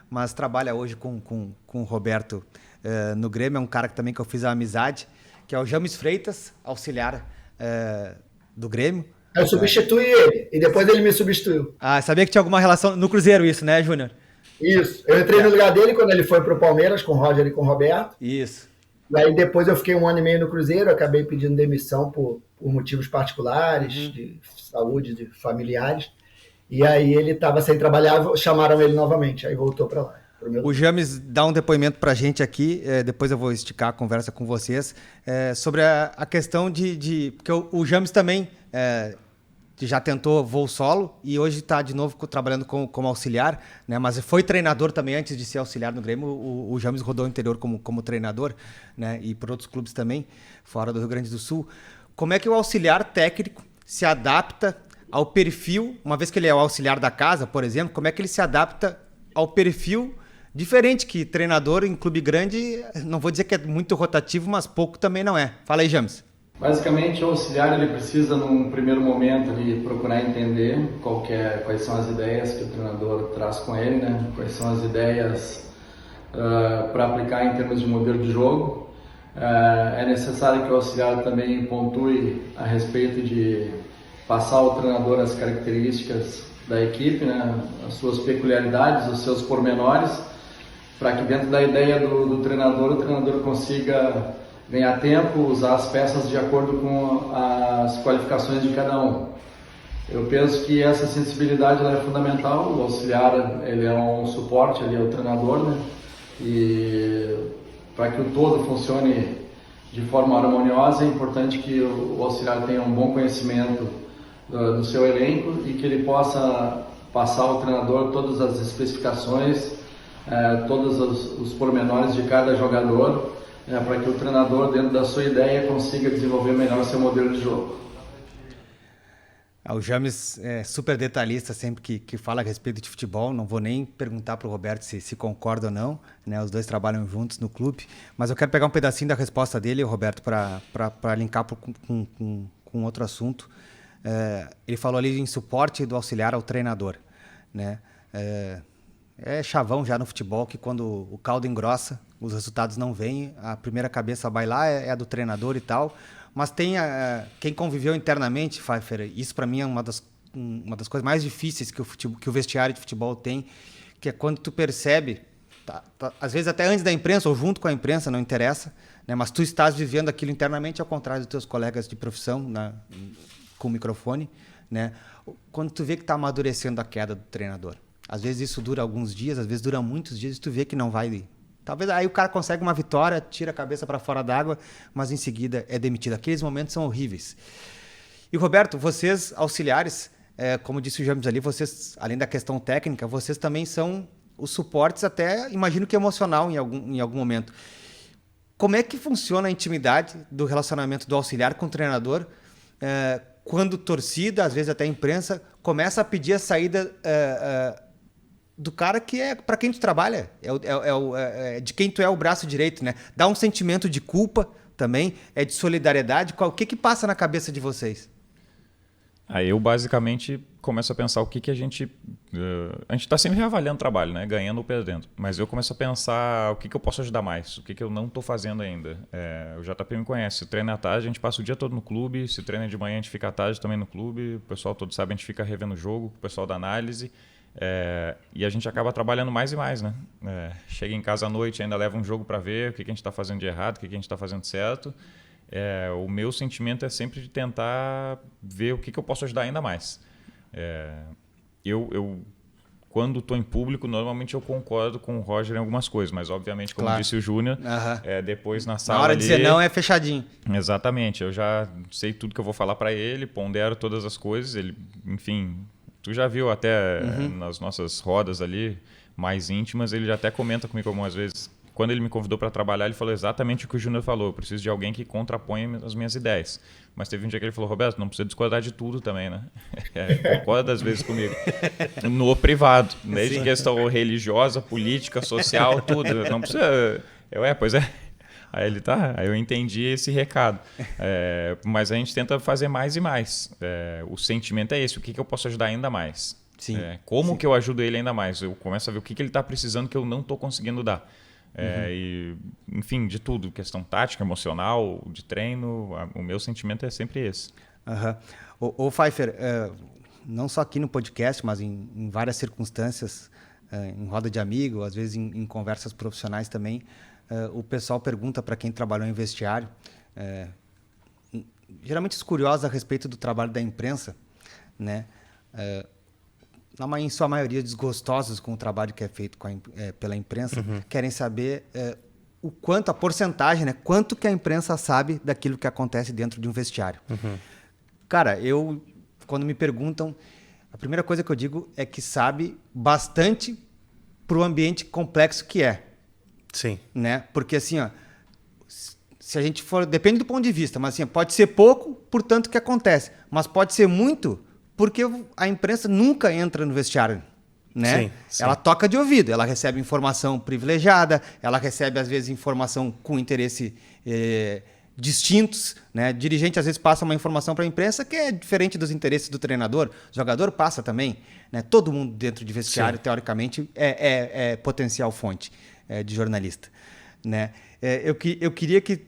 mas trabalha hoje com o Roberto no Grêmio. É um cara também que eu fiz a amizade, que é o James Freitas, auxiliar do Grêmio. Eu substituí ele, e depois ele me substituiu. Sabia que tinha alguma relação no Cruzeiro isso, né, Júnior? Isso. Eu entrei no lugar dele quando ele foi pro Palmeiras, com o Roger e com o Roberto. Isso. E aí depois eu fiquei 1 ano e meio no Cruzeiro, acabei pedindo demissão por motivos particulares, de saúde, de familiares. E aí ele estava sem trabalhar, chamaram ele novamente, aí voltou para lá. O James dá um depoimento para a gente aqui, depois eu vou esticar a conversa com vocês, sobre a questão porque o James também já tentou voo solo e hoje está de novo trabalhando como auxiliar, né? Mas foi treinador também antes de ser auxiliar no Grêmio. O James rodou o interior como treinador, né? E por outros clubes também, fora do Rio Grande do Sul. Como é que o auxiliar técnico se adapta ao perfil, uma vez que ele é o auxiliar da casa, por exemplo, como é que ele se adapta ao perfil diferente que treinador em clube grande, não vou dizer que é muito rotativo, mas pouco também não é. Fala aí, James. Basicamente, o auxiliar ele precisa, num primeiro momento, ali, procurar entender quais são as ideias que o treinador traz com ele, né? Quais são as ideias para aplicar em termos de modelo de jogo. É necessário que o auxiliar também pontue a respeito de passar ao treinador as características da equipe, né? As suas peculiaridades, os seus pormenores, para que dentro da ideia do treinador, o treinador consiga ganhar tempo, usar as peças de acordo com as qualificações de cada um. Eu penso que essa sensibilidade é fundamental. O auxiliar ele é um suporte ali ao treinador, né? E para que o todo funcione de forma harmoniosa é importante que o auxiliar tenha um bom conhecimento do seu elenco e que ele possa passar ao treinador todas as especificações, todos os pormenores de cada jogador, para que o treinador, dentro da sua ideia, consiga desenvolver melhor o seu modelo de jogo. O James é super detalhista sempre que fala a respeito de futebol. Não vou nem perguntar para o Roberto se concorda ou não, né? Os dois trabalham juntos no clube. Mas eu quero pegar um pedacinho da resposta dele, Roberto, para linkar com outro assunto. Ele falou ali em suporte do auxiliar ao treinador, né? É chavão já no futebol que quando o caldo engrossa, os resultados não vêm, a primeira cabeça vai lá, é a do treinador e tal, mas tem quem conviveu internamente, Pfeiffer, isso para mim é uma das coisas mais difíceis que o vestiário de futebol tem, que é quando tu percebe, às vezes até antes da imprensa ou junto com a imprensa, não interessa, né, mas tu estás vivendo aquilo internamente ao contrário dos teus colegas de profissão, com o microfone, né, quando tu vê que está amadurecendo a queda do treinador. Às vezes isso dura alguns dias, às vezes dura muitos dias e tu vê que não vai. Talvez aí o cara consegue uma vitória, tira a cabeça para fora d'água, mas em seguida é demitido. Aqueles momentos são horríveis. E Roberto, vocês auxiliares, como disse o James ali, vocês, além da questão técnica, vocês também são os suportes até, imagino que emocional em algum momento. Como é que funciona a intimidade do relacionamento do auxiliar com o treinador quando torcida, às vezes até a imprensa, começa a pedir a saída do cara que é para quem tu trabalha, de quem tu é o braço direito, né? Dá um sentimento de culpa também, de solidariedade. O que passa na cabeça de vocês? Aí eu basicamente começo a pensar o que a gente... a gente está sempre reavaliando o trabalho, né? Ganhando ou perdendo. Mas eu começo a pensar o que eu posso ajudar mais, o que eu não estou fazendo ainda. O JP me conhece, se treina à tarde, a gente passa o dia todo no clube, se treina de manhã, a gente fica à tarde também no clube, o pessoal todo sabe, a gente fica revendo o jogo, o pessoal da análise. E a gente acaba trabalhando mais e mais, né? Chega em casa à noite, ainda leva um jogo para ver o que a gente está fazendo de errado, o que a gente está fazendo de certo. O meu sentimento é sempre de tentar ver o que eu posso ajudar ainda mais. Quando estou em público, normalmente eu concordo com o Roger em algumas coisas, mas obviamente, como disse o Júnior, depois na sala na hora ali, de dizer não é fechadinho. Exatamente, eu já sei tudo que eu vou falar para ele, pondero todas as coisas, ele, enfim, tu já viu até nas nossas rodas ali, mais íntimas, ele já até comenta comigo algumas vezes. Quando ele me convidou para trabalhar, ele falou exatamente o que o Júnior falou, eu preciso de alguém que contraponha as minhas ideias. Mas teve um dia que ele falou, Roberto, não precisa discordar de tudo também, né? Concorda às vezes comigo. No privado, desde questão religiosa, política, social, tudo. Não precisa... pois é. Aí eu entendi esse recado. Mas a gente tenta fazer mais e mais. O sentimento é esse, o que eu posso ajudar ainda mais? Sim. Como que eu ajudo ele ainda mais? Eu começo a ver o que ele está precisando que eu não estou conseguindo dar. Enfim, de tudo, questão tática, emocional, de treino, o meu sentimento é sempre esse. O Pfeiffer, não só aqui no podcast, mas em várias circunstâncias, em roda de amigo, às vezes em conversas profissionais também, o pessoal pergunta para quem trabalhou em vestiário, geralmente os curiosos a respeito do trabalho da imprensa, né? Em sua maioria desgostosos com o trabalho que é feito pela imprensa, querem saber o quanto, a porcentagem, né? Quanto que a imprensa sabe daquilo que acontece dentro de um vestiário. Cara, quando me perguntam, a primeira coisa que eu digo é que sabe bastante para o ambiente complexo que é. Sim. Né? Porque assim, se a gente for... Depende do ponto de vista, mas assim, pode ser pouco por tanto que acontece, mas pode ser muito... Porque a imprensa nunca entra no vestiário, né? Sim, sim. Ela toca de ouvido, ela recebe informação privilegiada, ela recebe, às vezes, informação com interesse distintos, né? Dirigente, às vezes, passa uma informação para a imprensa que é diferente dos interesses do treinador. O jogador passa também, né? Todo mundo dentro de vestiário, teoricamente, é potencial fonte de jornalista, né? Eu queria que...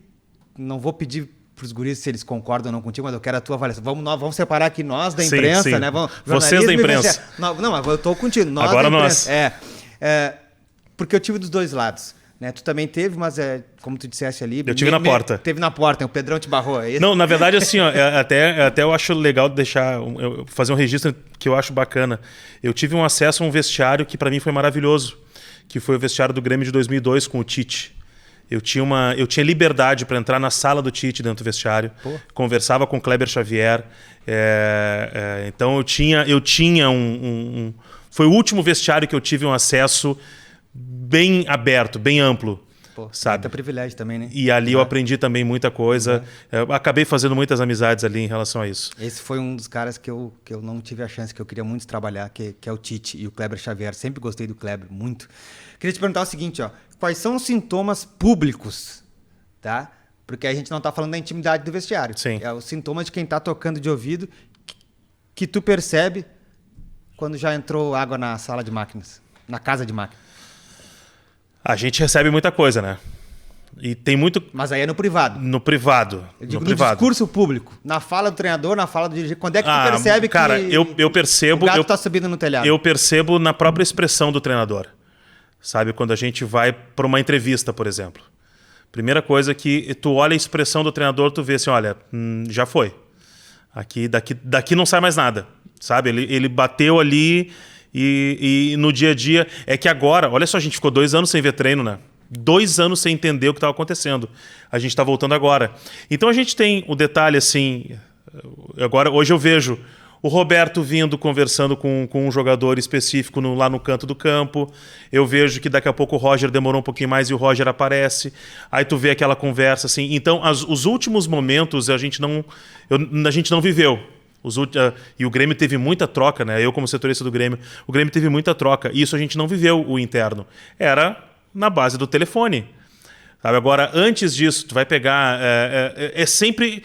Não vou pedir para os guris se eles concordam ou não contigo, mas eu quero a tua avaliação. Vamos separar aqui nós da imprensa, sim. né? Vocês da imprensa. Não, mas eu estou contigo. Nós agora da nós. Porque eu tive dos dois lados. Né? Tu também teve, mas como tu disseste ali... Eu tive na porta. Teve na porta, o Pedrão te barrou. É isso? Não, na verdade, assim, até eu acho legal fazer um registro que eu acho bacana. Eu tive um acesso a um vestiário que para mim foi maravilhoso, que foi o vestiário do Grêmio de 2002 com o Tite. Eu tinha liberdade para entrar na sala do Tite dentro do vestiário, conversava com o Kleber Xavier, então eu tinha foi o último vestiário que eu tive um acesso bem aberto, bem amplo. Sabe? Muita privilégio também, né? E ali eu aprendi também muita coisa, eu acabei fazendo muitas amizades ali em relação a isso. Esse foi um dos caras que eu não tive a chance, que eu queria muito trabalhar, que é o Tite e o Kleber Xavier. Sempre gostei do Kleber, muito. Queria te perguntar o seguinte, quais são os sintomas públicos, tá? Porque a gente não está falando da intimidade do vestiário. Sim. É os sintomas de quem está tocando de ouvido que tu percebe quando já entrou água na sala de máquinas, na casa de máquinas. A gente recebe muita coisa, né? E tem muito... Mas aí é no privado. No privado. Eu digo no discurso público. Na fala do treinador, na fala do dirigente. Quando é que tu percebe cara, que eu percebo, o gato está subindo no telhado? Eu percebo na própria expressão do treinador. Sabe? Quando a gente vai para uma entrevista, por exemplo. Primeira coisa que tu olha a expressão do treinador, tu vê assim, olha, já foi. Daqui não sai mais nada. Sabe? Ele bateu ali e no dia a dia... É que agora, olha só, a gente ficou 2 anos sem ver treino, né? 2 anos sem entender o que estava acontecendo. A gente está voltando agora. Então a gente tem o detalhe assim... Hoje eu vejo o Roberto vindo conversando com um jogador específico lá no canto do campo. Eu vejo que daqui a pouco o Roger demorou um pouquinho mais e o Roger aparece. Aí tu vê aquela conversa assim. Então os últimos momentos a gente não viveu. E o Grêmio teve muita troca, né? Eu como setorista do Grêmio, o Grêmio teve muita troca. E isso a gente não viveu o interno. Era na base do telefone. Sabe? Agora, antes disso, tu vai pegar... É sempre...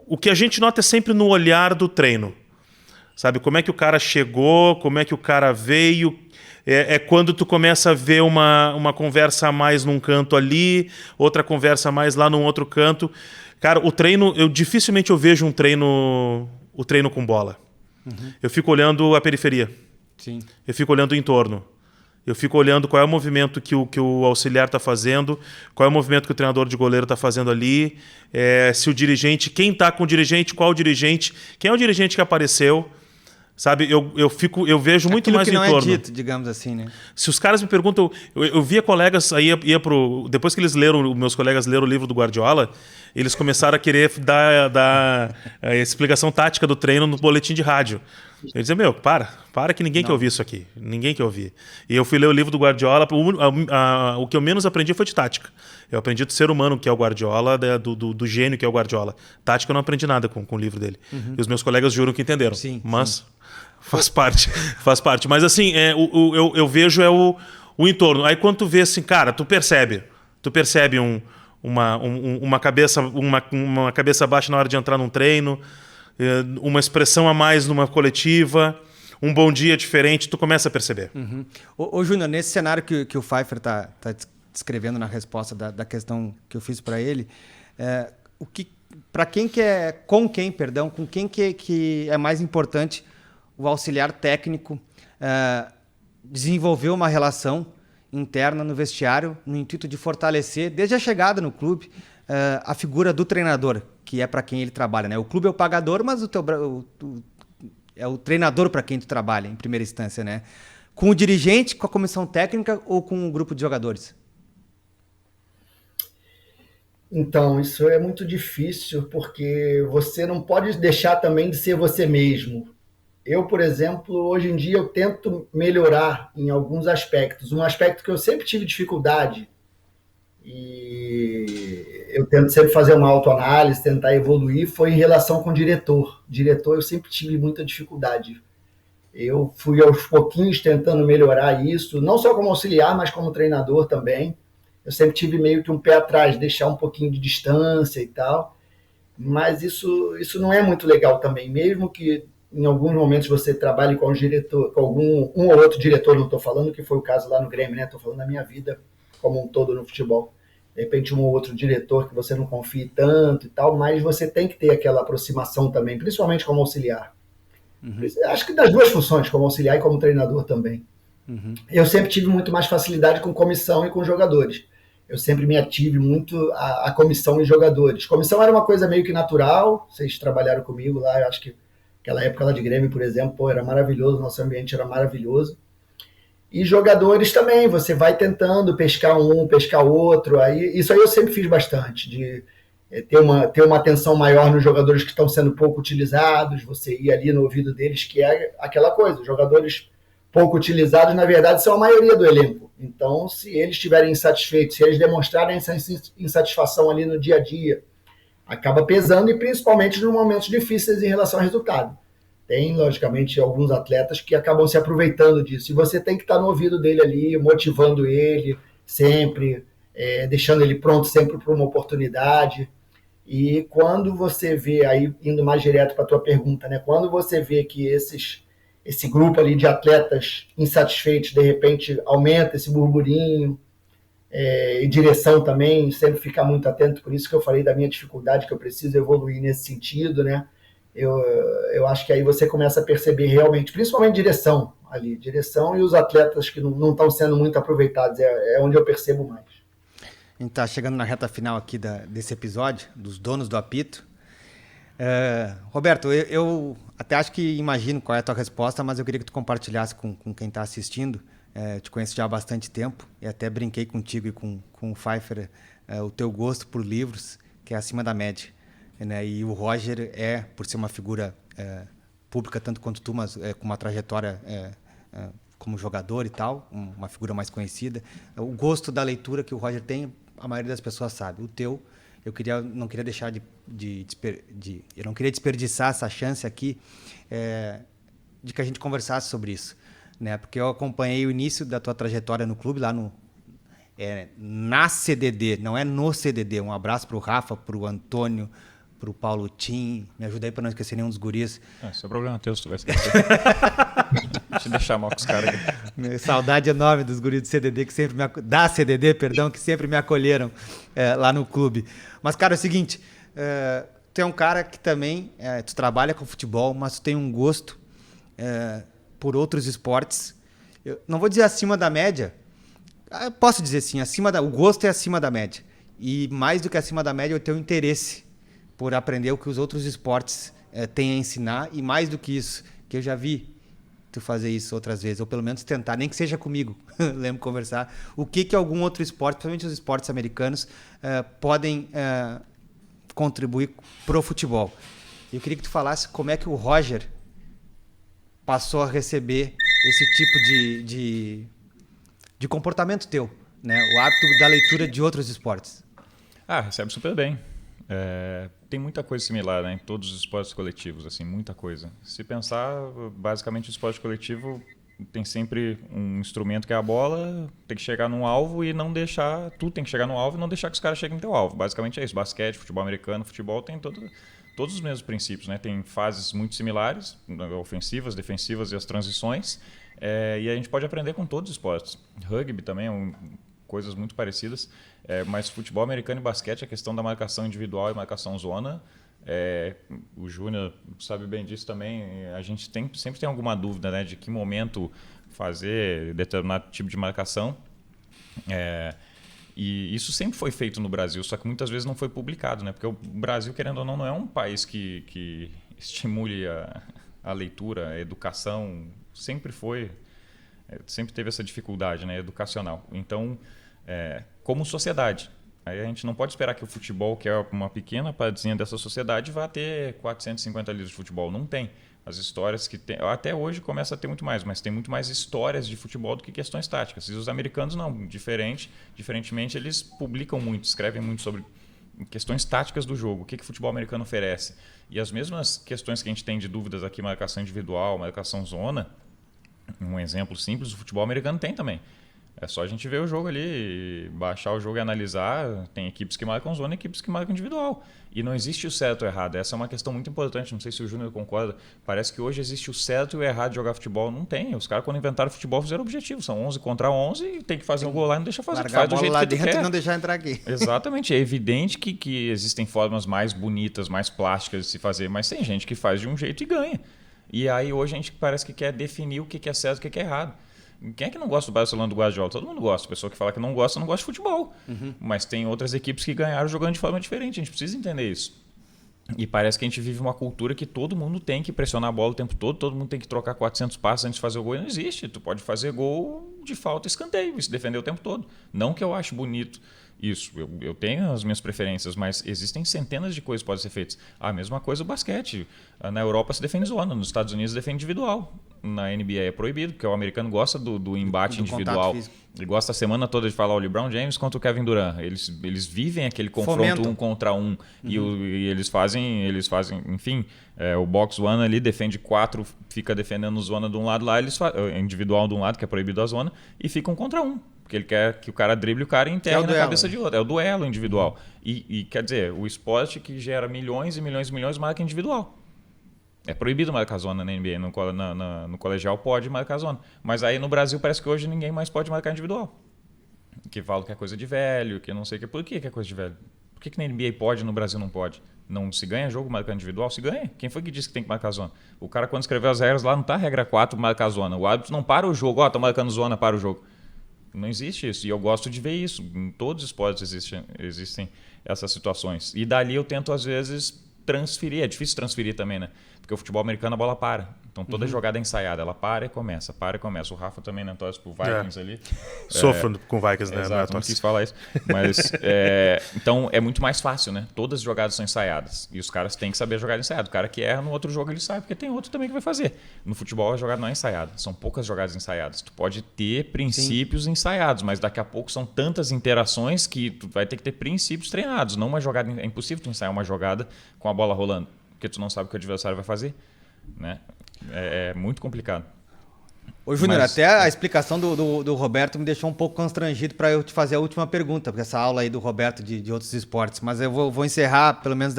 O que a gente nota é sempre no olhar do treino. Sabe? Como é que o cara chegou, como é que o cara veio. É quando tu começa a ver uma conversa a mais num canto ali, outra conversa a mais lá num outro canto. Cara, o treino... dificilmente eu vejo o treino com bola. Eu fico olhando a periferia. Sim. Eu fico olhando o entorno. Eu fico olhando qual é o movimento que o auxiliar está fazendo, qual é o movimento que o treinador de goleiro está fazendo ali, se o dirigente, quem está com o dirigente, qual o dirigente, quem é o dirigente que apareceu. Sabe, eu vejo muito Aquilo mais que no não entorno. é dito, digamos assim, né? Se os caras me perguntam, eu via colegas aí depois que eles leram, meus colegas leram o livro do Guardiola, eles começaram a querer dar a explicação tática do treino no boletim de rádio. Eu dizia, para que ninguém quer ouvir isso aqui, ninguém quer ouvir. E eu fui ler o livro do Guardiola, o que eu menos aprendi foi de tática. Eu aprendi do ser humano que é o Guardiola, do gênio que é o Guardiola. Tática eu não aprendi nada com o livro dele. E os meus colegas juram que entenderam. Sim, mas sim. faz parte. Mas assim, eu vejo o entorno. Aí quando tu vê assim, cara, tu percebe uma cabeça baixa na hora de entrar num treino, uma expressão a mais numa coletiva, um bom dia diferente, tu começa a perceber. Ô Júnior, nesse cenário que o Pfeiffer tá descrevendo na resposta da questão que eu fiz para ele, com quem que é mais importante o auxiliar técnico desenvolver uma relação interna no vestiário no intuito de fortalecer, desde a chegada no clube, a figura do treinador, que é para quem ele trabalha, né? O clube é o pagador, mas é o treinador para quem tu trabalha, em primeira instância, né? Com o dirigente, com a comissão técnica ou com um grupo de jogadores? Então, isso é muito difícil, porque você não pode deixar também de ser você mesmo. Eu, por exemplo, hoje em dia eu tento melhorar em alguns aspectos. Um aspecto que eu sempre tive dificuldade, e eu tento sempre fazer uma autoanálise, tentar evoluir, foi em relação com o diretor. Diretor eu sempre tive muita dificuldade. Eu fui aos pouquinhos tentando melhorar isso, não só como auxiliar, mas como treinador também. Eu sempre tive meio que um pé atrás, deixar um pouquinho de distância e tal. Mas isso não é muito legal também, mesmo que em alguns momentos você trabalhe com um diretor, com um ou outro diretor, não estou falando que foi o caso lá no Grêmio, né? Estou falando da minha vida como um todo no futebol. De repente um ou outro diretor que você não confie tanto e tal, mas você tem que ter aquela aproximação também, principalmente como auxiliar. Acho que das duas funções, como auxiliar e como treinador também. Eu sempre tive muito mais facilidade com comissão e com jogadores. Eu sempre me ative muito a comissão e jogadores. Comissão era uma coisa meio que natural, vocês trabalharam comigo lá, eu acho que aquela época lá de Grêmio, por exemplo, era maravilhoso, nosso ambiente era maravilhoso. E jogadores também, você vai tentando pescar um, pescar outro. Isso aí eu sempre fiz bastante, de ter uma atenção maior nos jogadores que estão sendo pouco utilizados, você ir ali no ouvido deles, que é aquela coisa, os jogadores pouco utilizados, na verdade, são a maioria do elenco. Então, se eles estiverem insatisfeitos, se eles demonstrarem essa insatisfação ali no dia a dia, acaba pesando, e principalmente nos momentos difíceis em relação ao resultado. Tem, logicamente, alguns atletas que acabam se aproveitando disso. E você tem que estar no ouvido dele ali, motivando ele sempre, deixando ele pronto sempre para uma oportunidade. E quando você vê, aí indo mais direto para a tua pergunta, né? Quando você vê que esse grupo ali de atletas insatisfeitos, de repente, aumenta esse burburinho, e direção também, sempre ficar muito atento, por isso que eu falei da minha dificuldade, que eu preciso evoluir nesse sentido, né? Eu acho que aí você começa a perceber realmente, principalmente direção e os atletas que não estão sendo muito aproveitados, é onde eu percebo mais. A gente está chegando na reta final aqui desse episódio, dos donos do apito. Roberto, eu até acho que imagino qual é a tua resposta, mas eu queria que tu compartilhasse com quem está assistindo. Eu te conheço já há bastante tempo e até brinquei contigo e com o Pfeiffer o teu gosto por livros, que é acima da média. Né? E o Roger por ser uma figura pública, tanto quanto tu, mas com uma trajetória como jogador e tal, uma figura mais conhecida. O gosto da leitura que o Roger tem, a maioria das pessoas sabe. O teu, eu não queria deixar eu não queria desperdiçar essa chance aqui de que a gente conversasse sobre isso, né? Porque eu acompanhei o início da tua trajetória no clube lá na CDD, não é no CDD. Um abraço para o Rafa, para o Antônio, para o Paulo Tim. Me ajuda aí para não esquecer nenhum dos guris. Esse é o problema teu, se tu vai esquecer. Deixa eu deixar mal com os caras aqui. Saudade enorme dos guris do CDD, que sempre me acolheram lá no clube. Mas, cara, é o seguinte, tu é um cara que também, tu trabalha com futebol, mas tu tem um gosto por outros esportes. Eu não vou dizer acima da média, posso dizer sim, o gosto é acima da média. E mais do que acima da média, eu tenho interesse por aprender o que os outros esportes têm a ensinar. E mais do que isso, que eu já vi tu fazer isso outras vezes, ou pelo menos tentar, nem que seja comigo, lembro conversar, o que algum outro esporte, principalmente os esportes americanos, podem contribuir pro futebol. Eu queria que tu falasse como é que o Roger passou a receber esse tipo de comportamento teu, né? O hábito da leitura de outros esportes. Recebe super bem. Tem muita coisa similar, né, em todos os esportes coletivos, assim, muita coisa. Se pensar, basicamente o esporte coletivo tem sempre um instrumento que é a bola, tem que chegar num alvo e não deixar, tu tem que chegar no alvo e não deixar que os caras cheguem no teu alvo. Basicamente é isso, basquete, futebol americano, futebol tem todos os mesmos princípios, né? Tem fases muito similares, ofensivas, defensivas e as transições, e a gente pode aprender com todos os esportes. Rugby também coisas muito parecidas, mas futebol americano e basquete, a questão da marcação individual e marcação zona, o Júnior sabe bem disso também, a gente sempre tem alguma dúvida, né, de que momento fazer determinado tipo de marcação, e isso sempre foi feito no Brasil, só que muitas vezes não foi publicado, né, porque o Brasil, querendo ou não, não é um país que estimule a leitura, a educação, sempre teve essa dificuldade, né, educacional. Então, como sociedade, aí a gente não pode esperar que o futebol, que é uma pequena partezinha dessa sociedade, vá ter 450 livros de futebol. Não tem. As histórias que tem, até hoje começa a ter muito mais, mas tem muito mais histórias de futebol do que questões táticas. E os americanos não, diferentemente eles publicam muito, escrevem muito sobre questões táticas do jogo, o que o futebol americano oferece. E as mesmas questões que a gente tem de dúvidas aqui, marcação individual, marcação zona, um exemplo simples, o futebol americano tem também. É só a gente ver o jogo ali, baixar o jogo e analisar. Tem equipes que marcam zona e equipes que marcam individual. E não existe o certo ou o errado. Essa é uma questão muito importante. Não sei se o Júnior concorda. Parece que hoje existe o certo e o errado de jogar futebol. Não tem. Os caras, quando inventaram futebol, fizeram objetivo. São 11 contra 11 e tem que fazer um gol lá e não deixa fazer. Largar faz a bola do jeito lá que tu dentro quer. E não deixar entrar aqui. Exatamente. É evidente que existem formas mais bonitas, mais plásticas de se fazer. Mas tem gente que faz de um jeito e ganha. E aí hoje a gente parece que quer definir o que é certo e o que é errado. Quem é que não gosta do Barcelona do Guardiola? Todo mundo gosta. A pessoa que fala que não gosta de futebol. Mas tem outras equipes que ganharam jogando de forma diferente. A gente precisa entender isso. E parece que a gente vive uma cultura que todo mundo tem que pressionar a bola o tempo todo mundo tem que trocar 400 passos antes de fazer o gol. E não existe. Tu pode fazer gol de falta e escanteio e se defender o tempo todo. Não que eu ache bonito isso. Eu tenho as minhas preferências, mas existem centenas de coisas que podem ser feitas. A mesma coisa o basquete. Na Europa se defende zona, nos Estados Unidos se defende individual. Na NBA é proibido, porque o americano gosta do embate individual. Ele gosta a semana toda de falar o LeBron James contra o Kevin Durant. Eles vivem aquele confronto um contra um. E eles fazem, enfim, o box one ali defende 4, fica defendendo zona de um lado lá, individual de um lado, que é proibido a zona, e fica 1 contra 1. Porque ele quer que o cara drible o cara e enterre na cabeça de outro. É o duelo individual. E quer dizer, o esporte que gera milhões e milhões e milhões marca individual. É proibido marcar zona na NBA, no colegial pode marcar zona. Mas aí no Brasil parece que hoje ninguém mais pode marcar individual. Que fala que é coisa de velho, que não sei o que. Por que é coisa de velho? Por que na NBA pode e no Brasil não pode? Não se ganha jogo marcando individual? Se ganha. Quem foi que disse que tem que marcar zona? O cara, quando escreveu as regras lá, não tá regra 4 marcar zona. O árbitro não para o jogo. Tá marcando zona, para o jogo. Não existe isso. E eu gosto de ver isso. Em todos os esportes existem essas situações. E dali eu tento, às vezes, transferir. É difícil transferir também, né? Porque o futebol americano a bola para. Então toda jogada é ensaiada. Ela para e começa, para e começa. O Rafa também, né? Torce pro Vikings ali. Sofro com Vikings, né? Exato, não quis falar isso. Mas, então é muito mais fácil, né? Todas as jogadas são ensaiadas. E os caras têm que saber jogar ensaiado. O cara que erra no outro jogo, ele sabe, porque tem outro também que vai fazer. No futebol a jogada não é ensaiada. São poucas jogadas ensaiadas. Tu pode ter princípios ensaiados, mas daqui a pouco são tantas interações que tu vai ter que ter princípios treinados. Não uma jogada. É impossível tu ensaiar uma jogada com a bola rolando, porque tu não sabe o que o adversário vai fazer, né? É muito complicado. Ô Júnior, até a explicação do Roberto me deixou um pouco constrangido para eu te fazer a última pergunta, porque essa aula aí do Roberto de outros esportes, mas eu vou encerrar, pelo menos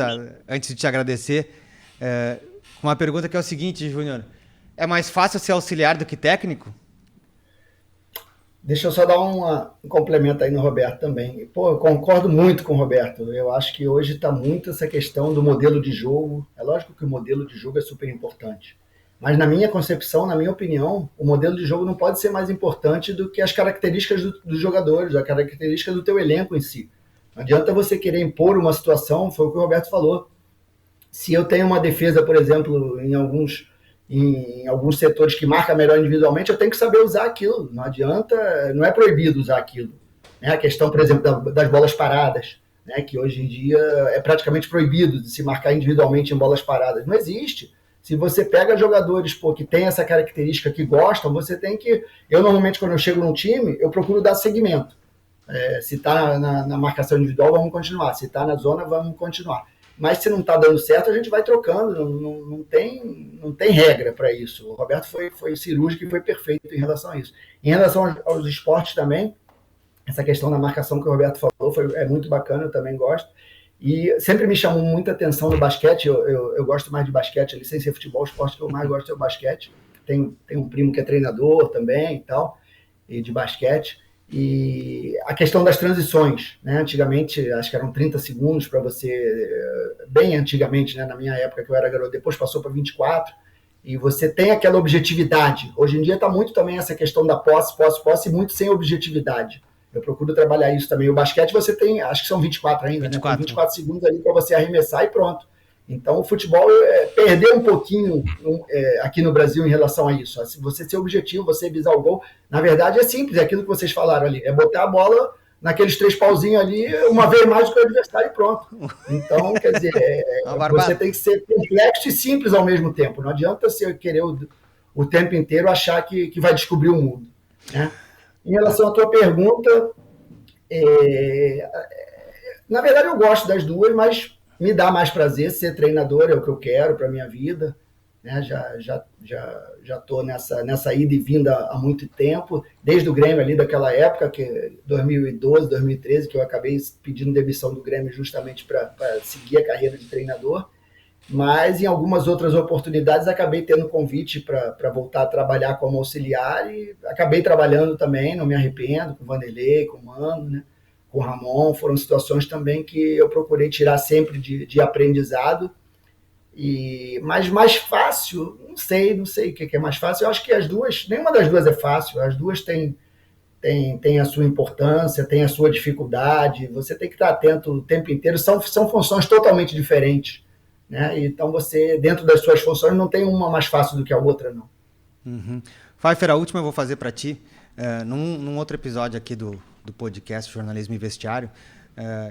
antes de te agradecer, com uma pergunta que é o seguinte, Júnior: é mais fácil ser auxiliar do que técnico? Deixa eu só dar um complemento aí no Roberto também. Pô, eu concordo muito com o Roberto. Eu acho que hoje está muito essa questão do modelo de jogo. É lógico que o modelo de jogo é super importante, Mas na minha concepção, na minha opinião, o modelo de jogo não pode ser mais importante do que as características dos jogadores, a característica do teu elenco em si. Não adianta você querer impor uma situação, foi o que o Roberto falou. Se eu tenho uma defesa, por exemplo, em alguns setores que marca melhor individualmente, eu tenho que saber usar aquilo. Não adianta, não é proibido usar aquilo. Né? A questão, por exemplo, das bolas paradas, né? Que hoje em dia é praticamente proibido de se marcar individualmente em bolas paradas. Não existe. Se você pega jogadores que tem essa característica, que gostam, você tem que... Eu, normalmente, quando eu chego num time, eu procuro dar segmento. Se está na marcação individual, vamos continuar. Se está na zona, vamos continuar. Mas se não está dando certo, a gente vai trocando. Não tem regra para isso. O Roberto foi cirúrgico e foi perfeito em relação a isso. Em relação aos esportes também, essa questão da marcação que o Roberto falou é muito bacana, eu também gosto. E sempre me chamou muita atenção no basquete. Eu gosto mais de basquete, ali, sem ser futebol, o esporte que eu mais gosto é o basquete. Tem um primo que é treinador também e tal, e de basquete. E a questão das transições, né? Antigamente, acho que eram 30 segundos para você, bem antigamente, né? Na minha época que eu era garoto, depois passou para 24, e você tem aquela objetividade. Hoje em dia está muito também essa questão da posse, e muito sem objetividade. Eu procuro trabalhar isso também. O basquete você tem, acho que são 24 ainda, 24, né? Tem 24 segundos ali para você arremessar e pronto. Então o futebol perdeu um pouquinho aqui no Brasil em relação a isso. Se você ser objetivo, você visar o gol, na verdade é simples, é aquilo que vocês falaram ali, é botar a bola naqueles 3 pauzinhos ali, uma vez mais do que o adversário e pronto. Então, quer dizer, você tem que ser complexo e simples ao mesmo tempo. Não adianta você querer o tempo inteiro achar que vai descobrir o mundo, né? Em relação à tua pergunta, na verdade eu gosto das duas, mas me dá mais prazer ser treinador, é o que eu quero para a minha vida, né? Já estou nessa ida e vinda há muito tempo, desde o Grêmio ali daquela época, que 2012, 2013, que eu acabei pedindo demissão do Grêmio justamente para seguir a carreira de treinador, mas em algumas outras oportunidades acabei tendo convite para voltar a trabalhar como auxiliar e acabei trabalhando também, não me arrependo, com o Vanderlei, com o Mano, né? Com o Ramon. Foram situações também que eu procurei tirar sempre de aprendizado. Mas mais fácil, não sei o que é mais fácil. Eu acho que as duas, nenhuma das duas é fácil, as duas têm a sua importância, tem a sua dificuldade, você tem que estar atento o tempo inteiro, são funções totalmente diferentes, né? Então você, dentro das suas funções, não tem uma mais fácil do que a outra, não. Uhum. Pfeiffer, a última eu vou fazer para ti. Num outro episódio aqui do podcast Jornalismo e Vestiário,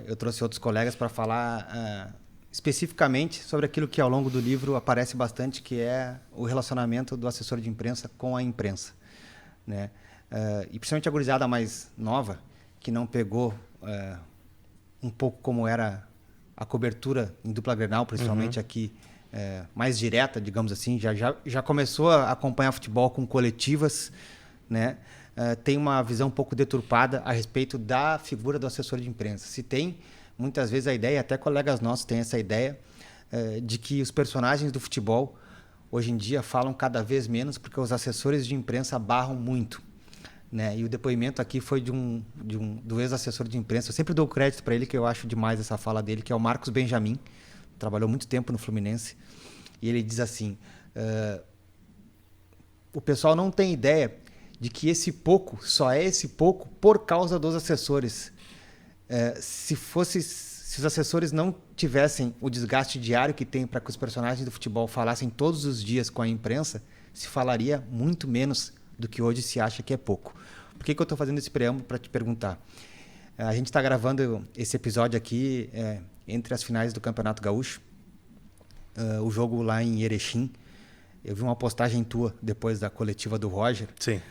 eu trouxe outros colegas para falar especificamente sobre aquilo que ao longo do livro aparece bastante, que é o relacionamento do assessor de imprensa com a imprensa, né? E principalmente a gurizada mais nova, que não pegou um pouco como era a cobertura em dupla Grenal, principalmente aqui, mais direta, digamos assim, já começou a acompanhar futebol com coletivas, né? Tem uma visão um pouco deturpada a respeito da figura do assessor de imprensa. Se tem, muitas vezes, a ideia, até colegas nossos têm essa ideia, de que os personagens do futebol, hoje em dia, falam cada vez menos porque os assessores de imprensa barram muito, né? E o depoimento aqui foi do ex-assessor de imprensa. Eu sempre dou crédito para ele, que eu acho demais essa fala dele, que é o Marcos Benjamin, trabalhou muito tempo no Fluminense, e ele diz assim, o pessoal não tem ideia de que esse pouco, só é esse pouco por causa dos assessores. Se os assessores não tivessem o desgaste diário que tem para que os personagens do futebol falassem todos os dias com a imprensa, se falaria muito menos do que hoje se acha que é pouco. Por que eu estou fazendo esse preâmbulo para te perguntar? A gente está gravando esse episódio aqui entre as finais do Campeonato Gaúcho, o jogo lá em Erechim. Eu vi uma postagem tua depois da coletiva do Roger. Sim.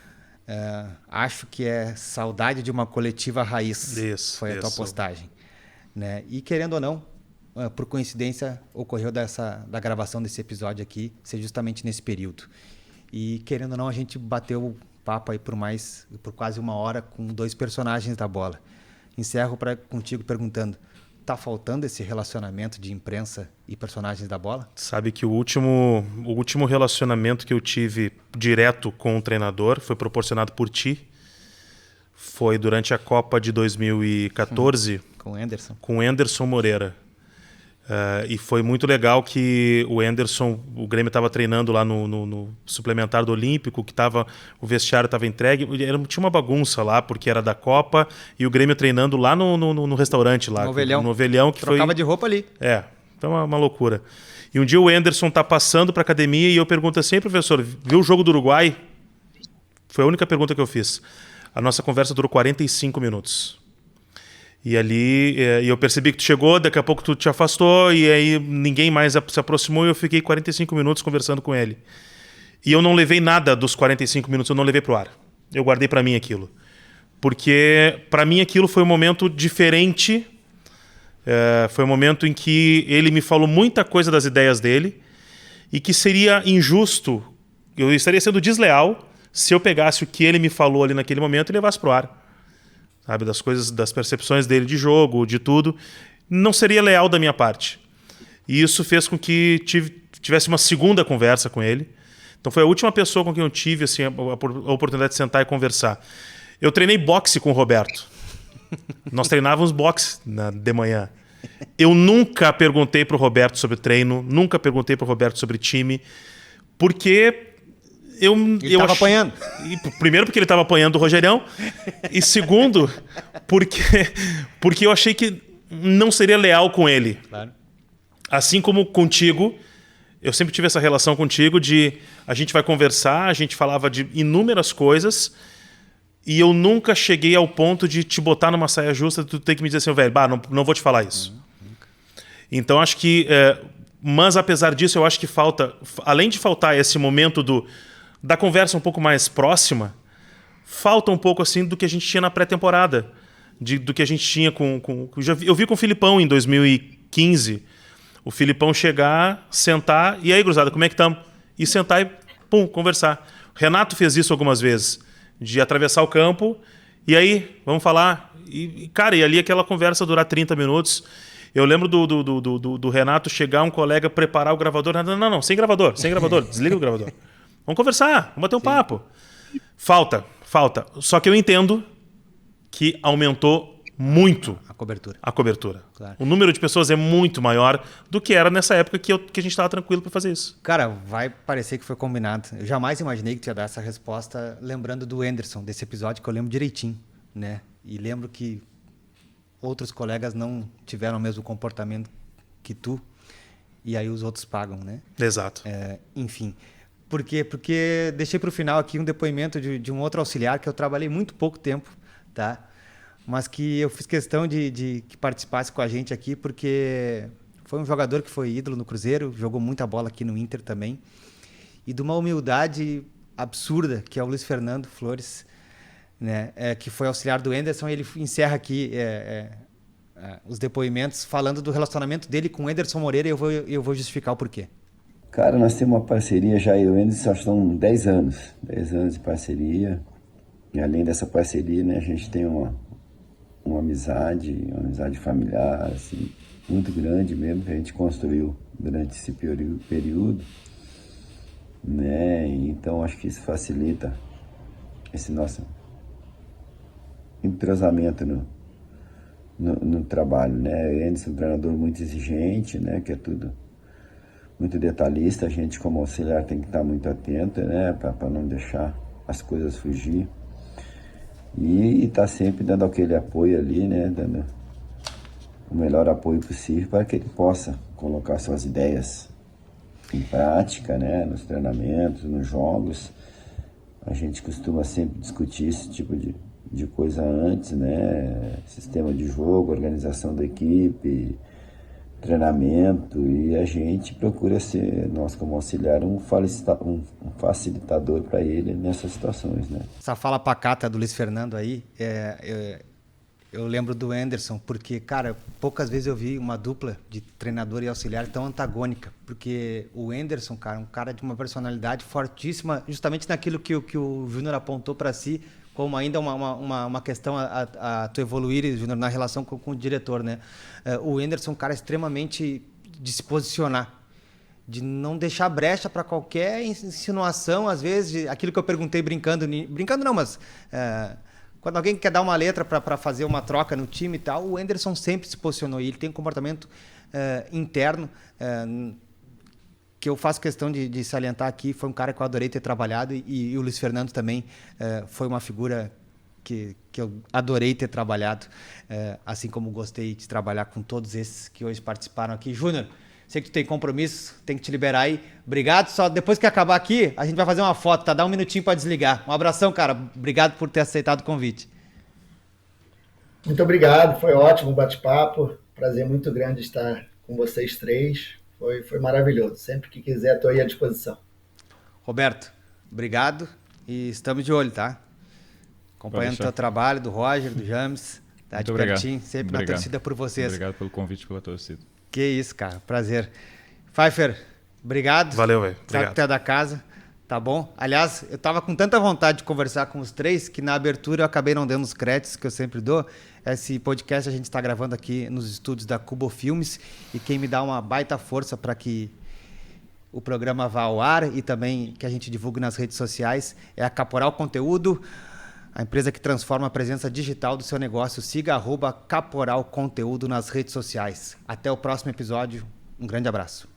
Acho que é saudade de uma coletiva raiz. Isso, foi a tua postagem, né? E querendo ou não, por coincidência, ocorreu da gravação desse episódio aqui ser justamente nesse período. E querendo ou não, a gente bateu o papo aí por quase 1 hora com 2 personagens da bola. Encerro contigo perguntando, tá faltando esse relacionamento de imprensa e personagens da bola? Sabe que o último relacionamento que eu tive direto com o treinador foi proporcionado por ti. Foi durante a Copa de 2014. Com o Anderson. Com o Anderson Moreira. E foi muito legal que o Anderson, o Grêmio estava treinando lá no suplementar do Olímpico, que o vestiário estava entregue. Tinha uma bagunça lá, porque era da Copa, e o Grêmio treinando lá no restaurante lá. No Ovelhão. Que trocava de roupa ali. Então é uma loucura. E um dia o Anderson tá passando para academia e eu pergunto assim: professor, viu o jogo do Uruguai? Foi a única pergunta que eu fiz. A nossa conversa durou 45 minutos. E ali eu percebi que tu chegou, daqui a pouco tu te afastou, e aí ninguém mais se aproximou e eu fiquei 45 minutos conversando com ele. E eu não levei nada dos 45 minutos, eu não levei pro ar. Eu guardei para mim aquilo. Porque para mim aquilo foi um momento diferente. Foi um momento em que ele me falou muita coisa das ideias dele e que seria injusto, eu estaria sendo desleal se eu pegasse o que ele me falou ali naquele momento e levasse pro ar. Sabe, das coisas, das percepções dele de jogo, de tudo, não seria leal da minha parte. E isso fez com que tivesse uma segunda conversa com ele. Então foi a última pessoa com quem eu tive assim, a oportunidade de sentar e conversar. Eu treinei boxe com o Roberto. Nós treinávamos boxe de manhã. Eu nunca perguntei pro Roberto sobre treino, nunca perguntei pro Roberto sobre time, porque ele estava apanhando. Primeiro porque ele estava apanhando o Rogerião, e segundo porque eu achei que não seria leal com ele. Claro. Assim como contigo, eu sempre tive essa relação contigo de a gente vai conversar, a gente falava de inúmeras coisas, e eu nunca cheguei ao ponto de te botar numa saia justa, tu ter que me dizer assim, velho, não vou te falar isso. Então acho que... mas apesar disso, eu acho que falta... Além de faltar esse momento da conversa um pouco mais próxima, falta um pouco assim do que a gente tinha na pré-temporada, do que a gente tinha eu vi com o Filipão em 2015, o Filipão chegar, sentar, e aí, gurizada, como é que estamos? E sentar e, conversar. O Renato fez isso algumas vezes, de atravessar o campo, e aí, vamos falar. E cara, e ali aquela conversa durar 30 minutos. Eu lembro do Renato chegar, um colega preparar o gravador. Não, sem gravador, desliga o gravador. Vamos conversar, vamos bater um papo. Falta. Só que eu entendo que aumentou muito a cobertura. Claro. O número de pessoas é muito maior do que era nessa época que a gente estava tranquilo para fazer isso. Cara, vai parecer que foi combinado. Eu jamais imaginei que tu ia dar essa resposta lembrando do Anderson, desse episódio que eu lembro direitinho, né? E lembro que outros colegas não tiveram o mesmo comportamento que tu, e aí os outros pagam, né? Exato. Enfim... Por quê? Porque deixei para o final aqui um depoimento de um outro auxiliar que eu trabalhei muito pouco tempo, tá? Mas que eu fiz questão de que participasse com a gente aqui, porque foi um jogador que foi ídolo no Cruzeiro, jogou muita bola aqui no Inter também, e de uma humildade absurda, que é o Luiz Fernando Flores, né? Que foi auxiliar do Anderson, e ele encerra aqui os depoimentos falando do relacionamento dele com o Anderson Moreira, e eu vou justificar o porquê. Cara, nós temos uma parceria já, eu e o Anderson, acho que são 10 anos. 10 anos de parceria. E além dessa parceria, né, a gente tem uma amizade familiar, assim, muito grande mesmo, que a gente construiu durante esse período. Né? Então, acho que isso facilita esse nosso entrosamento no trabalho, né? O Anderson é um treinador muito exigente, né, que é tudo muito detalhista, a gente como auxiliar tem que estar muito atento, né, para não deixar as coisas fugir, e estar sempre dando aquele apoio ali, né, dando o melhor apoio possível para que ele possa colocar suas ideias em prática, né, nos treinamentos, nos jogos. A gente costuma sempre discutir esse tipo de coisa antes, né, sistema de jogo, organização da equipe, treinamento, e a gente procura ser, nós como auxiliar, um facilitador para ele nessas situações, né? Essa fala pacata do Luiz Fernando aí, eu lembro do Anderson, porque, cara, poucas vezes eu vi uma dupla de treinador e auxiliar tão antagônica, porque o Anderson, cara, um cara de uma personalidade fortíssima, justamente naquilo que o Júnior apontou para si, como ainda uma questão a tu evoluir, Júnior, na relação com o diretor, né? O Anderson é um cara extremamente de se posicionar, de não deixar brecha para qualquer insinuação, às vezes, aquilo que eu perguntei brincando não, mas quando alguém quer dar uma letra para fazer uma troca no time e tal, o Anderson sempre se posicionou, e ele tem um comportamento interno, que eu faço questão de salientar aqui. Foi um cara que eu adorei ter trabalhado, e o Luiz Fernando também foi uma figura que eu adorei ter trabalhado, assim como gostei de trabalhar com todos esses que hoje participaram aqui. Júnior, sei que tu tem compromisso, tem que te liberar aí. Obrigado. Só depois que acabar aqui, a gente vai fazer uma foto, tá? Dá um minutinho para desligar. Um abração, cara. Obrigado por ter aceitado o convite. Muito obrigado, foi ótimo o bate-papo. Prazer muito grande estar com vocês três. Foi maravilhoso. Sempre que quiser, estou aí à disposição. Roberto, obrigado e estamos de olho, tá? Acompanhando o teu trabalho, do Roger, do James. Tá de pertinho, sempre na torcida por vocês. Obrigado pelo convite, pela torcida. Que isso, cara. Prazer. Pfeiffer, obrigado. Valeu, velho. Sabe que tu é da casa. Tá bom? Aliás, eu tava com tanta vontade de conversar com os três que na abertura eu acabei não dando os créditos que eu sempre dou. Esse podcast a gente está gravando aqui nos estúdios da Cubo Filmes, e quem me dá uma baita força para que o programa vá ao ar e também que a gente divulgue nas redes sociais é a Caporal Conteúdo, a empresa que transforma a presença digital do seu negócio. Siga @Caporal Conteúdo nas redes sociais. Até o próximo episódio. Um grande abraço.